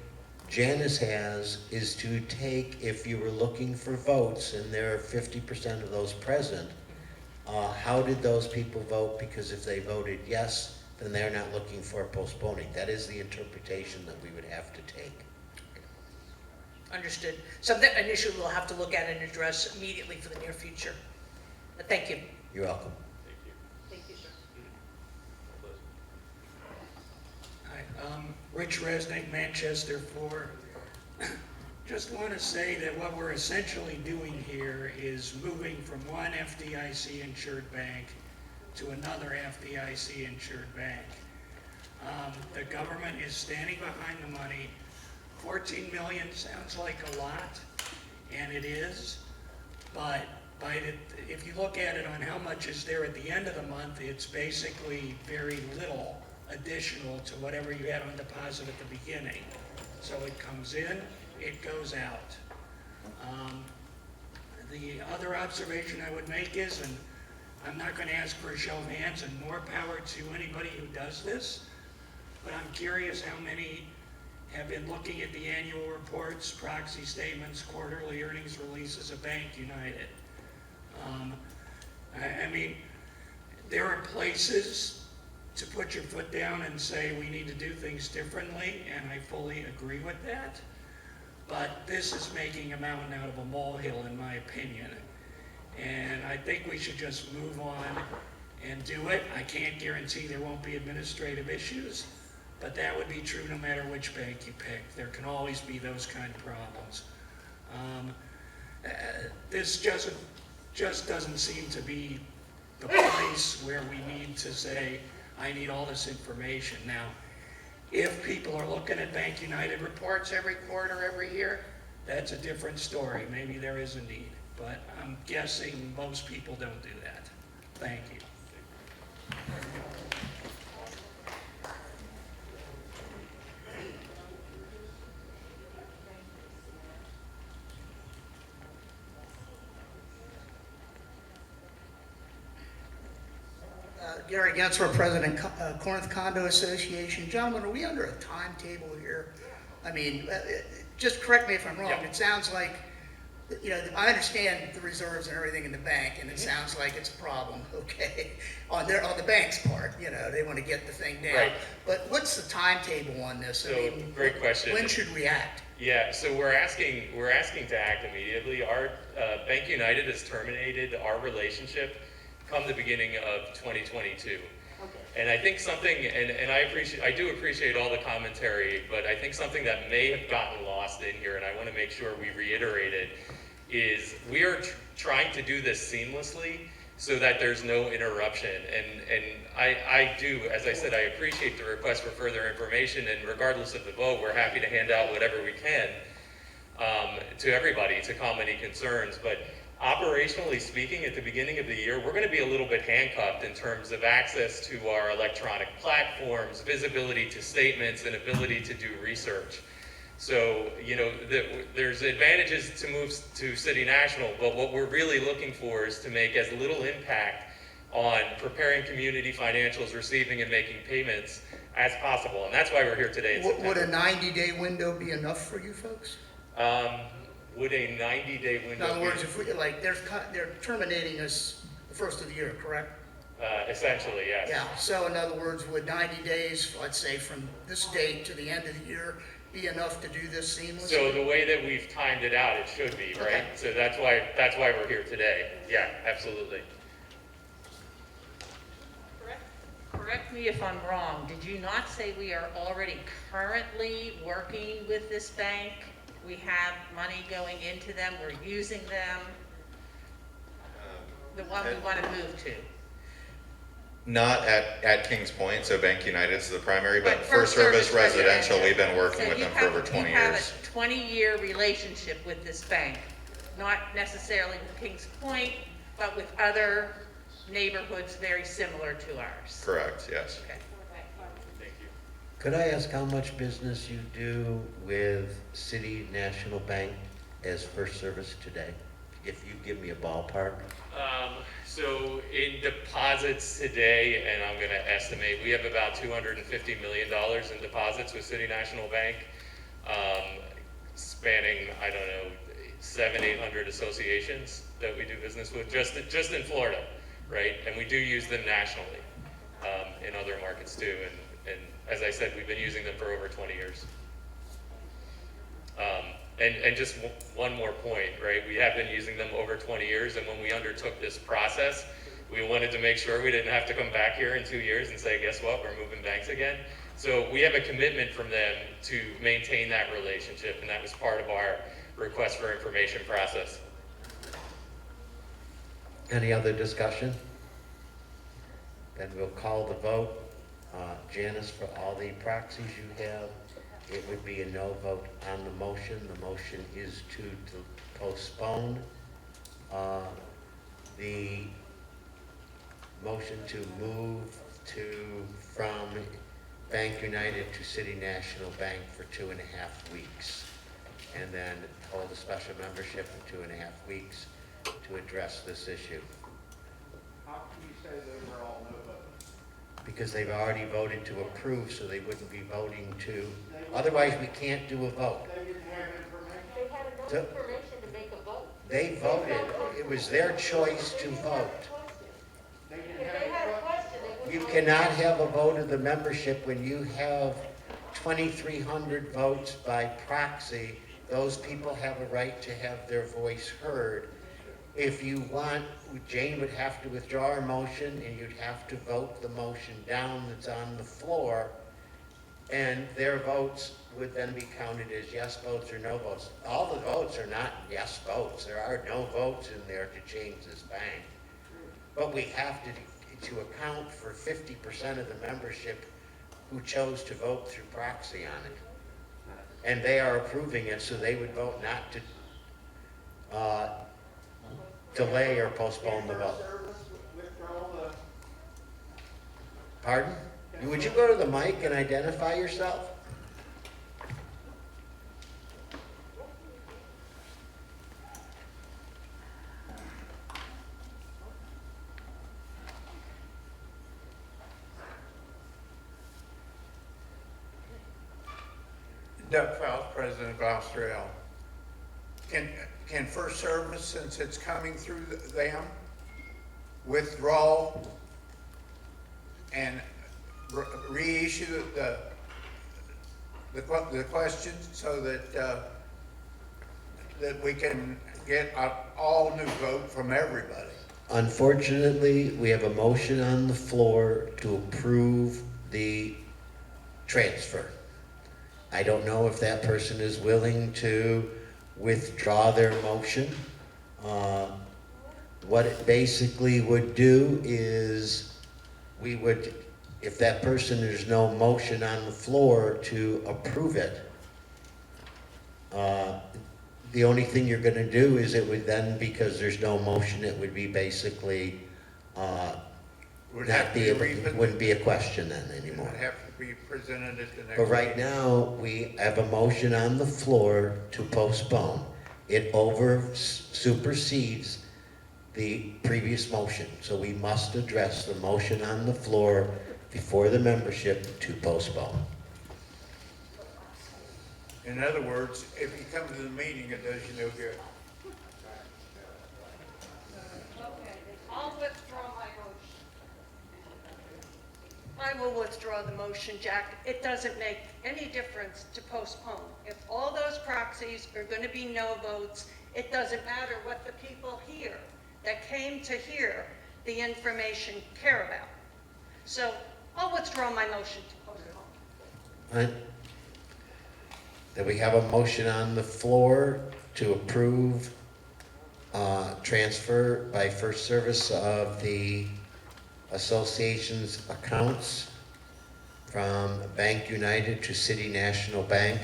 Janice has is to take, if you were looking for votes and there are 50% of those present, how did those people vote? Because if they voted yes, then they're not looking for postponing. That is the interpretation that we would have to take. Understood. Something, an issue we'll have to look at and address immediately for the near future. But thank you. You're welcome. Thank you, sir. Hi, Rich Resnick, Manchester 4. Just want to say that what we're essentially doing here is moving from one FDIC insured bank to another FDIC insured bank. The government is standing behind the money. 14 million sounds like a lot, and it is, but if you look at it on how much is there at the end of the month, it's basically very little additional to whatever you had on deposit at the beginning. So it comes in, it goes out. The other observation I would make is, and I'm not going to ask for a show of hands and more power to anybody who does this, but I'm curious how many have been looking at the annual reports, proxy statements, quarterly earnings releases of Bank United. I mean, there are places to put your foot down and say we need to do things differently, and I fully agree with that. But this is making a mountain out of a molehill, in my opinion. And I think we should just move on and do it. I can't guarantee there won't be administrative issues, but that would be true no matter which bank you pick. There can always be those kind of problems. This just doesn't seem to be the place where we need to say, I need all this information. Now, if people are looking at Bank United reports every quarter, every year, that's a different story. Maybe there is a need, but I'm guessing most people don't do that. Thank you. Gary Gensler, President, Corinth Condo Association. Gentlemen, are we under a timetable here? I mean, just correct me if I'm wrong. Yeah. It sounds like, you know, I understand the reserves and everything in the bank, and it sounds like it's a problem, okay, on the bank's part. You know, they want to get the thing down. Right. But what's the timetable on this? So, great question. When should we act? Yeah, so we're asking to act immediately. Our Bank United has terminated our relationship come the beginning of 2022. And I think something, and I do appreciate all the commentary, but I think something that may have gotten lost in here, and I want to make sure we reiterate it, is we are trying to do this seamlessly so that there's no interruption. And I do, as I said, I appreciate the request for further information, and regardless of the vote, we're happy to hand out whatever we can to everybody to calm any concerns. But operationally speaking, at the beginning of the year, we're going to be a little bit handcuffed in terms of access to our electronic platforms, visibility to statements, and ability to do research. So, you know, there's advantages to move to City National, but what we're really looking for is to make as little impact on preparing community financials, receiving and making payments as possible. And that's why we're here today in September. Would a 90-day window be enough for you folks? Would a 90-day window In other words, be? if we, like, they're terminating us the first of the year, correct? Essentially, yes. Yeah, so in other words, would 90 days, let's say from this date to the end of the year, be enough to do this seamlessly? So the way that we've timed it out, it should be, right? Okay. So that's why we're here today. Yeah, absolutely. Correct me if I'm wrong, did you not say we are already currently working with this bank? We have money going into them, we're using them? The one we want to move to? Not at Kings Point, so Bank United's the primary, but But First Service Residential, we've been working So with you them for over have- 20 You have years. a 20-year relationship with this bank, not necessarily with Kings Point, but with other neighborhoods very similar to ours. Correct, yes. Okay. Thank you. Could I ask how much business you do with City National Bank as First Service today? If you give me a ballpark. So in deposits today, and I'm going to estimate, we have about $250 million in deposits with City National Bank. spanning, I don't know, 700-800 associations that we do business with, just in Florida, right? And we do use them nationally in other markets too. And as I said, we've been using them for over 20 years. And just one more point, right? We have been using them over 20 years, and when we undertook this process, we wanted to make sure we didn't have to come back here in 2 years and say, guess what, we're moving banks again. So we have a commitment from them to maintain that relationship, and that was part of our request for information process. Any other discussion? Then we'll call the vote. Janice, for all the proxies you have, it would be a no vote on the motion. The motion is to postpone. The motion to move from Bank United to City National Bank for 2.5 weeks. And then hold a special membership in 2.5 weeks to address this issue. How can you say they were all no votes? Because they've already voted to approve, so they wouldn't be voting to, otherwise we can't do a vote. They didn't have information? They had enough So- information to make a vote. They voted, it was their choice to vote. They If didn't they have had a any question, they would. You cannot have a vote of the membership when you have 2,300 votes by proxy. Those people have a right to have their voice heard. If you want, Jane would have to withdraw her motion, and you'd have to vote the motion down that's on the floor, and their votes would then be counted as yes votes or no votes. All the votes are not yes votes. There are no votes in there to change this bank. But we have to account for 50% of the membership who chose to vote through proxy on it. And they are approving it, so they would vote not to delay or postpone the vote. service, withdraw the, Pardon? Would you go to the mic and identify yourself? Doug Faust, President of Austrial. Can First Service, since it's coming through them, withdraw and reissue the questions so that, that we can get an all new vote from everybody? Unfortunately, we have a motion on the floor to approve the transfer. I don't know if that person is willing to withdraw their motion. What it basically would do is we would, if that person, there's no motion on the floor to approve it, the only thing you're going to do is it would then, because there's no motion, it would be basically Would not have to be be able, represented. wouldn't be a question then It anymore. would have to be presented at the next. But right meeting. now, we have a motion on the floor to postpone. It supersedes the previous motion, so we must address the motion on the floor before the membership to postpone. In other words, if you come to the meeting, it does you no good. I'll withdraw my motion. I will withdraw the motion, Jack. It doesn't make any difference to postpone. If all those proxies are going to be no votes, it doesn't matter what the people here that came to hear the information care about. So I'll withdraw my motion to postpone. Right? That we have a motion on the floor to approve transfer by First Service of the association's accounts from Bank United to City National Bank.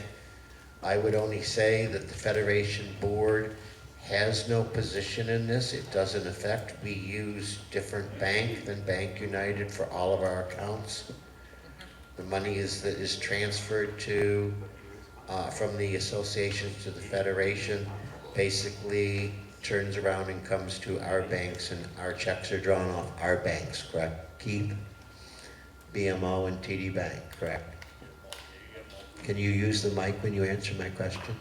I would only say that the Federation Board has no position in this. It doesn't affect. We use different bank than Bank United for all of our accounts. The money is transferred to from the associations to the Federation, basically turns around and comes to our banks, and our checks are drawn off our banks, correct? Keith, BMO, and TD Bank, correct? Can you use the mic when you answer my question?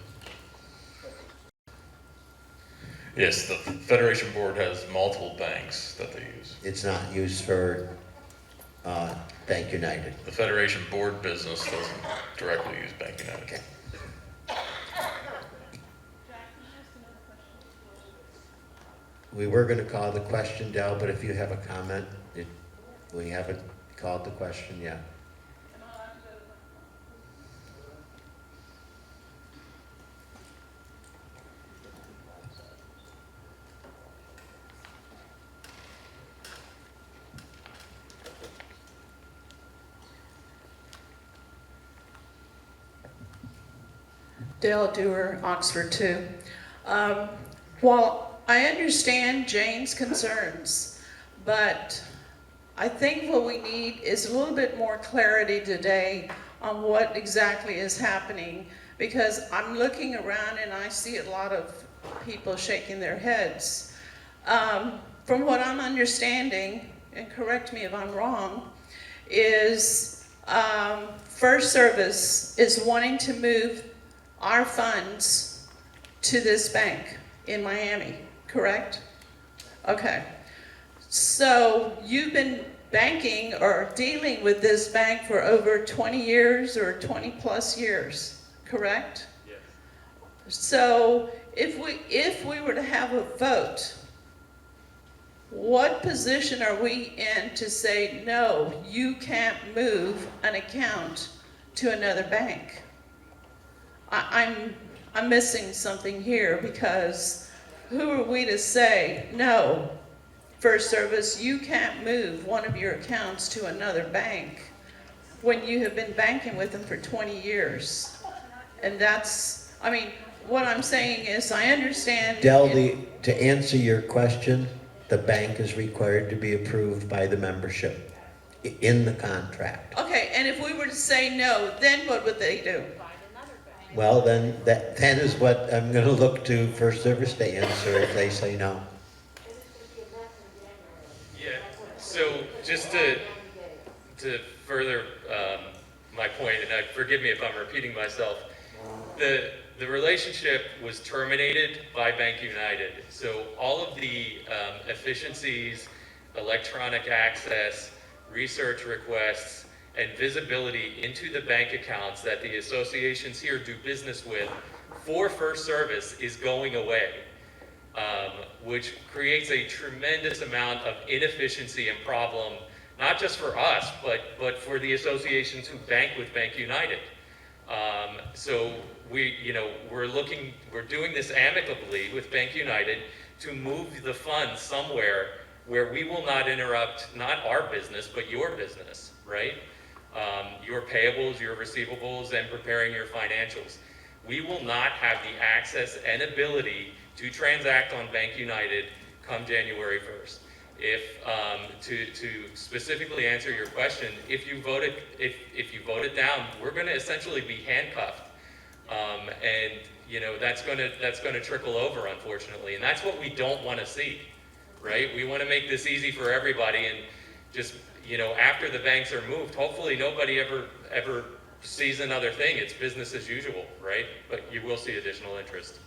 Yes, the Federation Board has multiple banks that they use. It's not used for Bank United. The Federation Board business doesn't directly use Bank United. Okay. We were going to call the question, Del, but if you have a comment, we haven't called the question yet. Dale Dewar, Oxford 2. While I understand Jane's concerns, but I think what we need is a little bit more clarity today on what exactly is happening, because I'm looking around and I see a lot of people shaking their heads. From what I'm understanding, and correct me if I'm wrong, is First Service is wanting to move our funds to this bank in Miami, correct? Okay. So you've been banking or dealing with this bank for over 20 years or 20 plus years, correct? Yes. So if we were to have a vote, what position are we in to say, no, you can't move an account to another bank? I'm missing something here, because who are we to say, no, First Service, you can't move one of your accounts to another bank when you have been banking with them for 20 years? And that's, I mean, what I'm saying is, I understand. Del, to answer your question, the bank is required to be approved by the membership in the contract. Okay, and if we were to say no, then what would they do? Well, then that is what I'm going to look to First Service to answer if they say no. Yeah, so just to further my point, and forgive me if I'm repeating myself, the relationship was terminated by Bank United. So all of the efficiencies, electronic access, research requests, and visibility into the bank accounts that the associations here do business with for First Service is going away, which creates a tremendous amount of inefficiency and problem, not just for us, but for the associations who bank with Bank United. So we're doing this amicably with Bank United to move the funds somewhere where we will not interrupt, not our business, but your business, right? Your payables, your receivables, and preparing your financials. We will not have the access and ability to transact on Bank United come January 1st. To specifically answer your question, if you vote it down, we're going to essentially be handcuffed, and that's going to trickle over, unfortunately, and that's what we don't want to see, right? We want to make this easy for everybody, and just after the banks are moved, hopefully nobody ever sees another thing. It's business as usual, right? But you will see additional interest.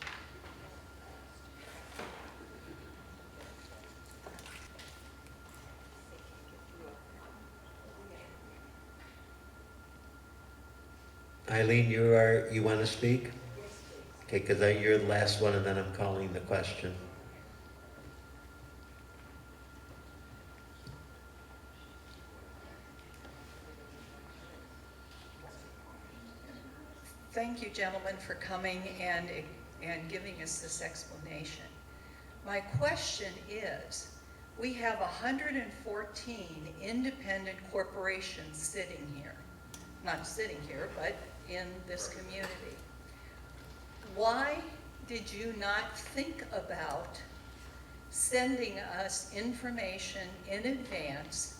Eileen, you want to speak? Okay, because you're the last one, and then I'm calling the question. Thank you, gentlemen, for coming and giving us this explanation. My question is, we have 114 independent corporations sitting here. Not sitting here, but in this community. Why did you not think about sending us information in advance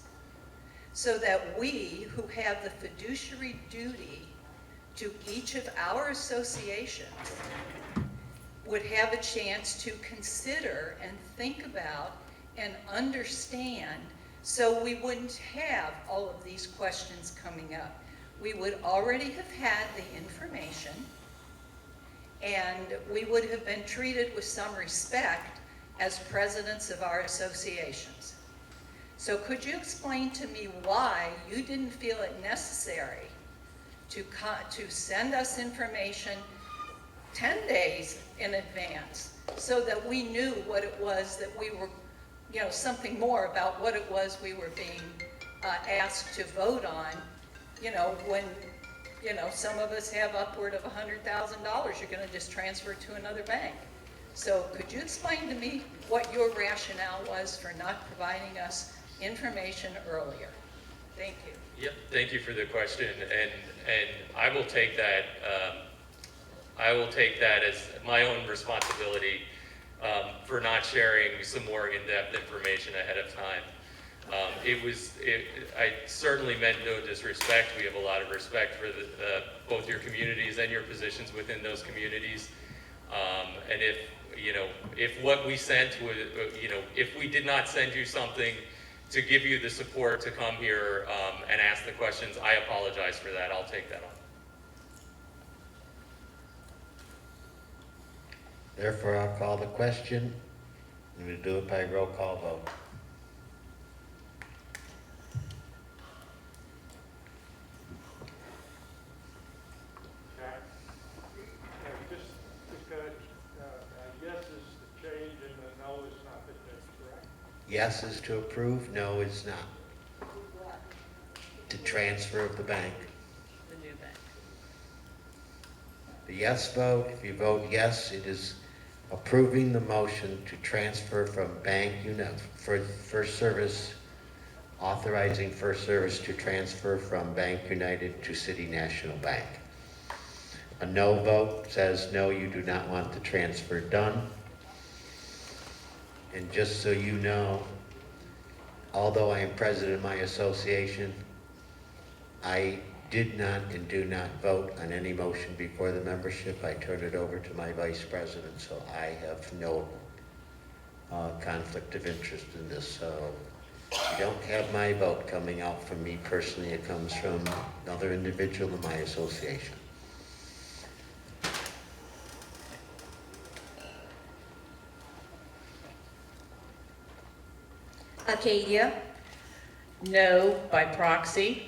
so that we, who have the fiduciary duty to each of our associations, would have a chance to consider and think about and understand, so we wouldn't have all of these questions coming up? we would already have had the information, and we would have been treated with some respect as presidents of our associations. So could you explain to me why you didn't feel it necessary to send us information 10 days in advance so that we knew what it was that we were, something more about what it was we were being asked to vote on, when, some of us have upward of $100,000 you're going to just transfer to another bank. So could you explain to me what your rationale was for not providing us information earlier? Thank you. Yep, thank you for the question, and I will take that. I will take that as my own responsibility for not sharing some more in-depth information ahead of time. I certainly meant no disrespect. We have a lot of respect for both your communities and your positions within those communities. And if what we sent was, if we did not send you something to give you the support to come here and ask the questions, I apologize for that. I'll take that on. Therefore, I'll call the question, and we'll do it by roll call vote. Yes is the change and the no is not the change, correct? Yes is to approve, no is not. To transfer of the bank. The new bank. The yes vote, if you vote yes, it is approving the motion to transfer from First Service, authorizing First Service to transfer from Bank United to City National Bank. A no vote says no, you do not want the transfer done. And just so you know, although I am president of my association, I did not and do not vote on any motion before the membership. I turned it over to my vice president, so I have no conflict of interest in this. So you don't have my vote coming out from me personally. It comes from another individual in my association. Acadia, No by proxy.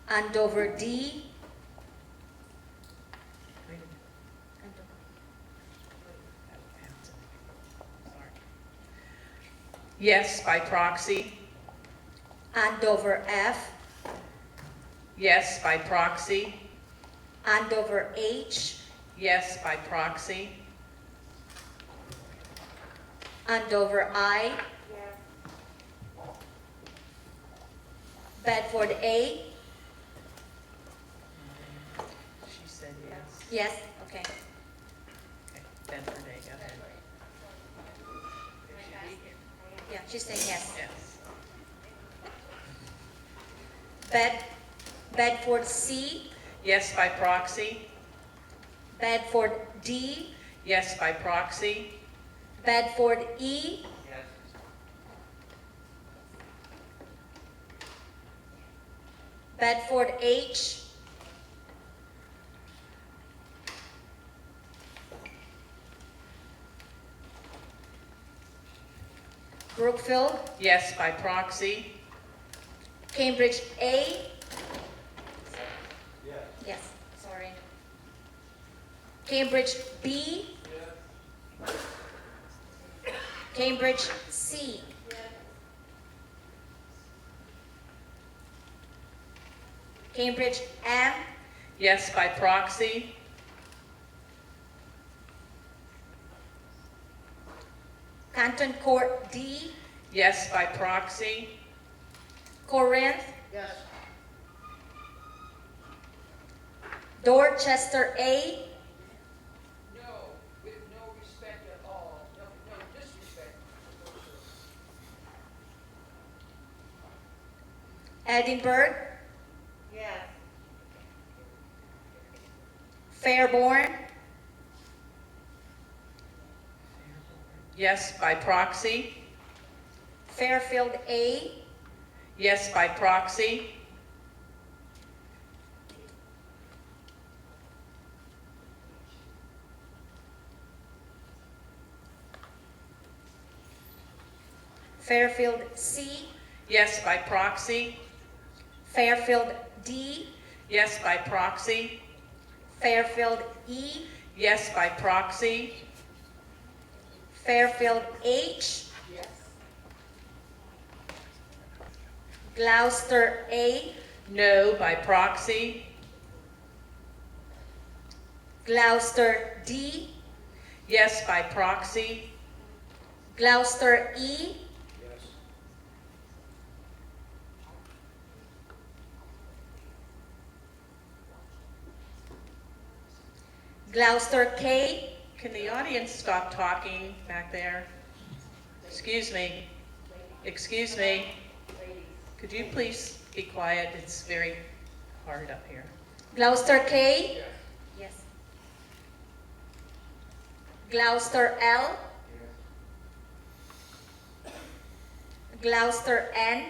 Andover D, Yes by proxy. Andover F, Yes by proxy. Andover H, Yes by proxy. Andover I, Bedford A, She said yes. yes, okay. Okay, Bedford A, go ahead. Yeah, she's saying yes. Yes. Bedford C, Yes by proxy. Bedford D, Yes by proxy. Bedford E, Bedford H, Brookfield, Yes by proxy. Cambridge A. Yes, sorry. Cambridge B. Cambridge C. Cambridge M. Yes by proxy. Canton Court D. Yes by proxy. Corinth. Yes. Dorchester A. No, with no respect at all. No disrespect. Edinburgh. Yes. Fairborn. Yes by proxy. Fairfield A. Yes, by proxy. Fairfield C, Yes, by proxy. Fairfield D, Yes, by proxy. Fairfield E, Yes, by proxy. Fairfield H, Gloucester A, No, by proxy. Gloucester D, Yes, by proxy. Gloucester E, Gloucester K, Can the audience stop talking back there? Excuse me. Excuse me. Could you please be quiet? It's very hard up here. Gloucester K, yes. Gloucester L, Gloucester N,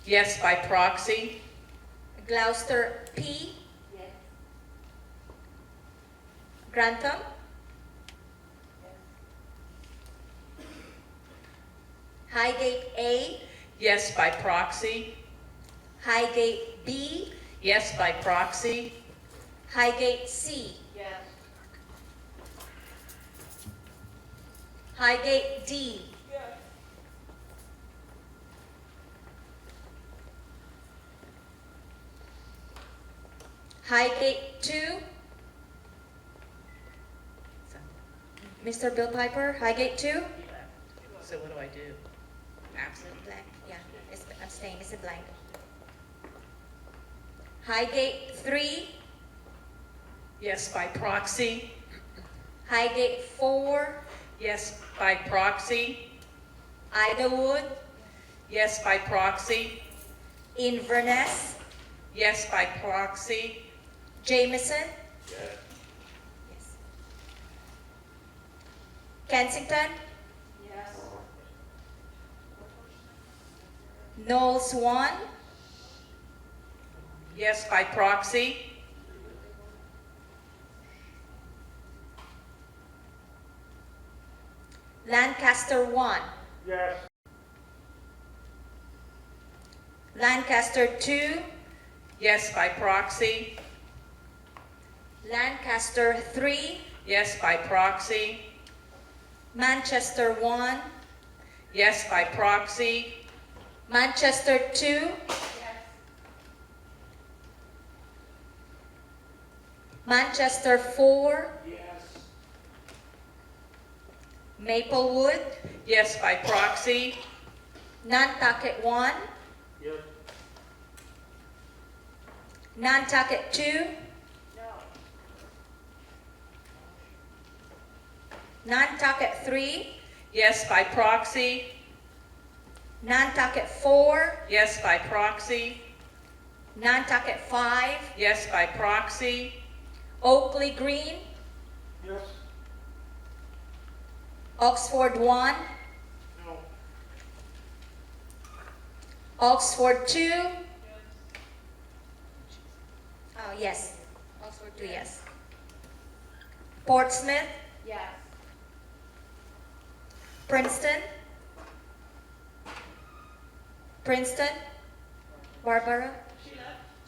Yes, by proxy. Gloucester P, Grantham, Highgate A, Yes, by proxy. Highgate B, Yes, by proxy. Highgate C, Highgate D, Highgate 2, Mr. Bill Piper, Highgate 2, So what do I do? absent, blank, yeah, abstain, Mr. Blank. Highgate 3, Yes, by proxy. Highgate 4, Yes, by proxy. Idawood, Yes, by proxy. Inverness, Yes, by proxy. Jameson, yes. Kensington, Knowles 1, Yes, by proxy. Lancaster 1, Yes. Lancaster 2, Yes, by proxy. Lancaster 3, Yes, by proxy. Manchester 1, Yes, by proxy. Manchester 2, Manchester 4, Maplewood, Yes, by proxy. Nantucket 1, Yes. Nantucket 2, Nantucket 3, Yes, by proxy. Nantucket 4, Yes, by proxy. Nantucket 5, Yes, by proxy. Oakley Green, Yes. Oxford 1, No. Oxford 2, oh yes, Oxford 2, yes. Portsmouth, Yes. Princeton, Princeton, Barbara?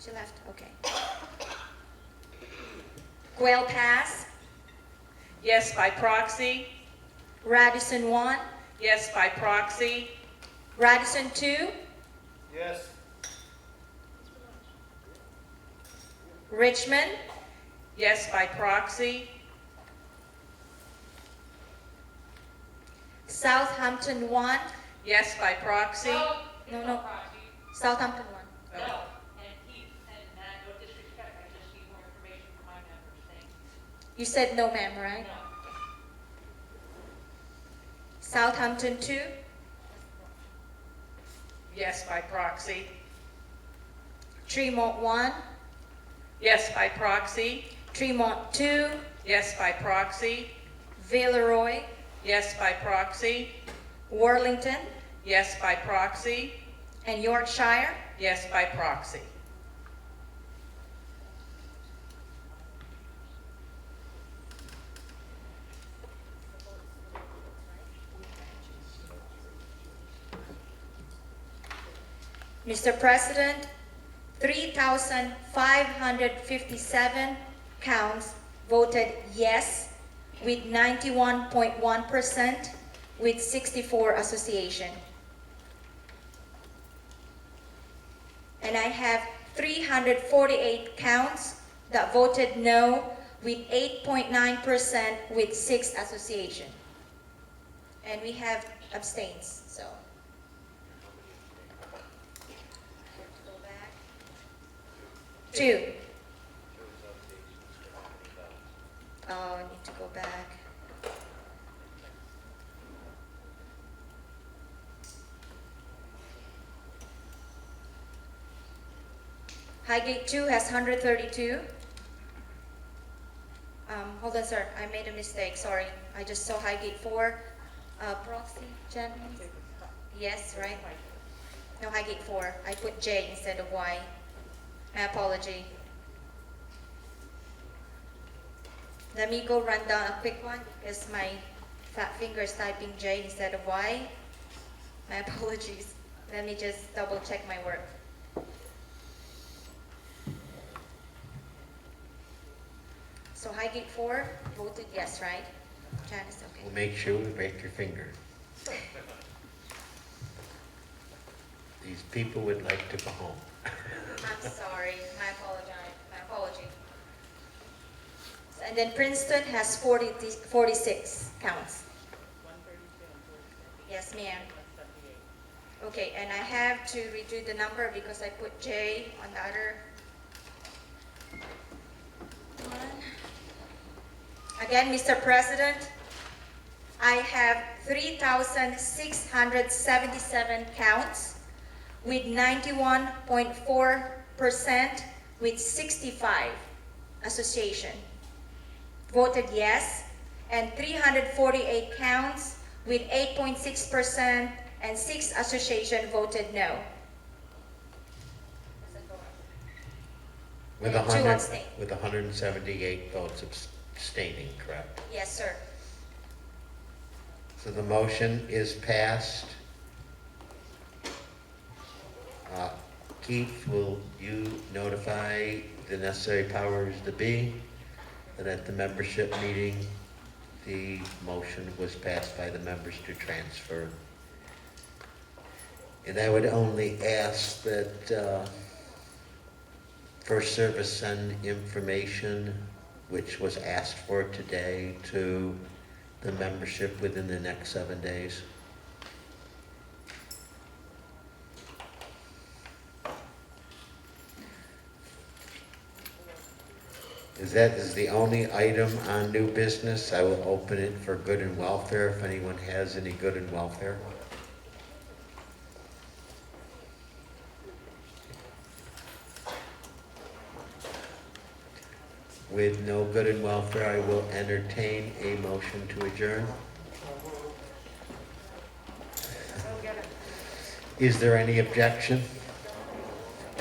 She left, okay. Quail Pass, Yes, by proxy. Radisson 1, Yes, by proxy. Radisson 2, Yes. Richmond, Yes, by proxy. Southampton 1, Yes, by proxy. no, Southampton 1. No, and Keith, and no disrespect, I just need more information from my members, thank you. You said no, ma'am, right? Southampton 2, Yes, by proxy. Tremont 1, Yes, by proxy. Tremont 2, Yes, by proxy. Villeroy, Yes, by proxy. Worlington, Yes, by proxy. And Yorkshire? Yes, by proxy. Mr. President, 3,557 counts voted yes with 91.1% with 64 association. And I have 348 counts that voted no with 8.9% with 6 association. And we have abstains, so. Go back. 2. Oh, I need to go back. Highgate 2 has 132. Hold on, sir. I made a mistake. Sorry. I just saw Highgate 4. Proxy, Jen? Yes, right? No, Highgate 4. I put J instead of Y. My apology. Let me go run down a quick one because my fat finger is typing J instead of Y. My apologies. Let me just double check my work. So Highgate 4 voted yes, right? Janice, okay. We'll make sure we break your finger. These people would like to go home. I'm sorry. My apology. And then Princeton has 46 counts. Yes, ma'am. Okay, and I have to redo the number because I put J on the other one. Again, Mr. President, I have 3,677 counts with 91.4% with 65 association voted yes, and 348 counts with 8.6% and 6 association voted no. With And 2 abstain. with 178 votes abstaining, correct? Yes, sir. So the motion is passed. Keith, will you notify the necessary powers to be that at the membership meeting, the motion was passed by the members to transfer? And I would only ask that First Service send information which was asked for today to the membership within the next 7 days. That is the only item on new business. I will open it for good and welfare if anyone has any good and welfare. With no good and welfare, I will entertain a motion to adjourn. Is there any objection?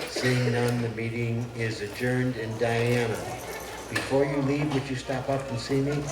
Seeing none, the meeting is adjourned. And Diana, before you leave, would you stop up and see me?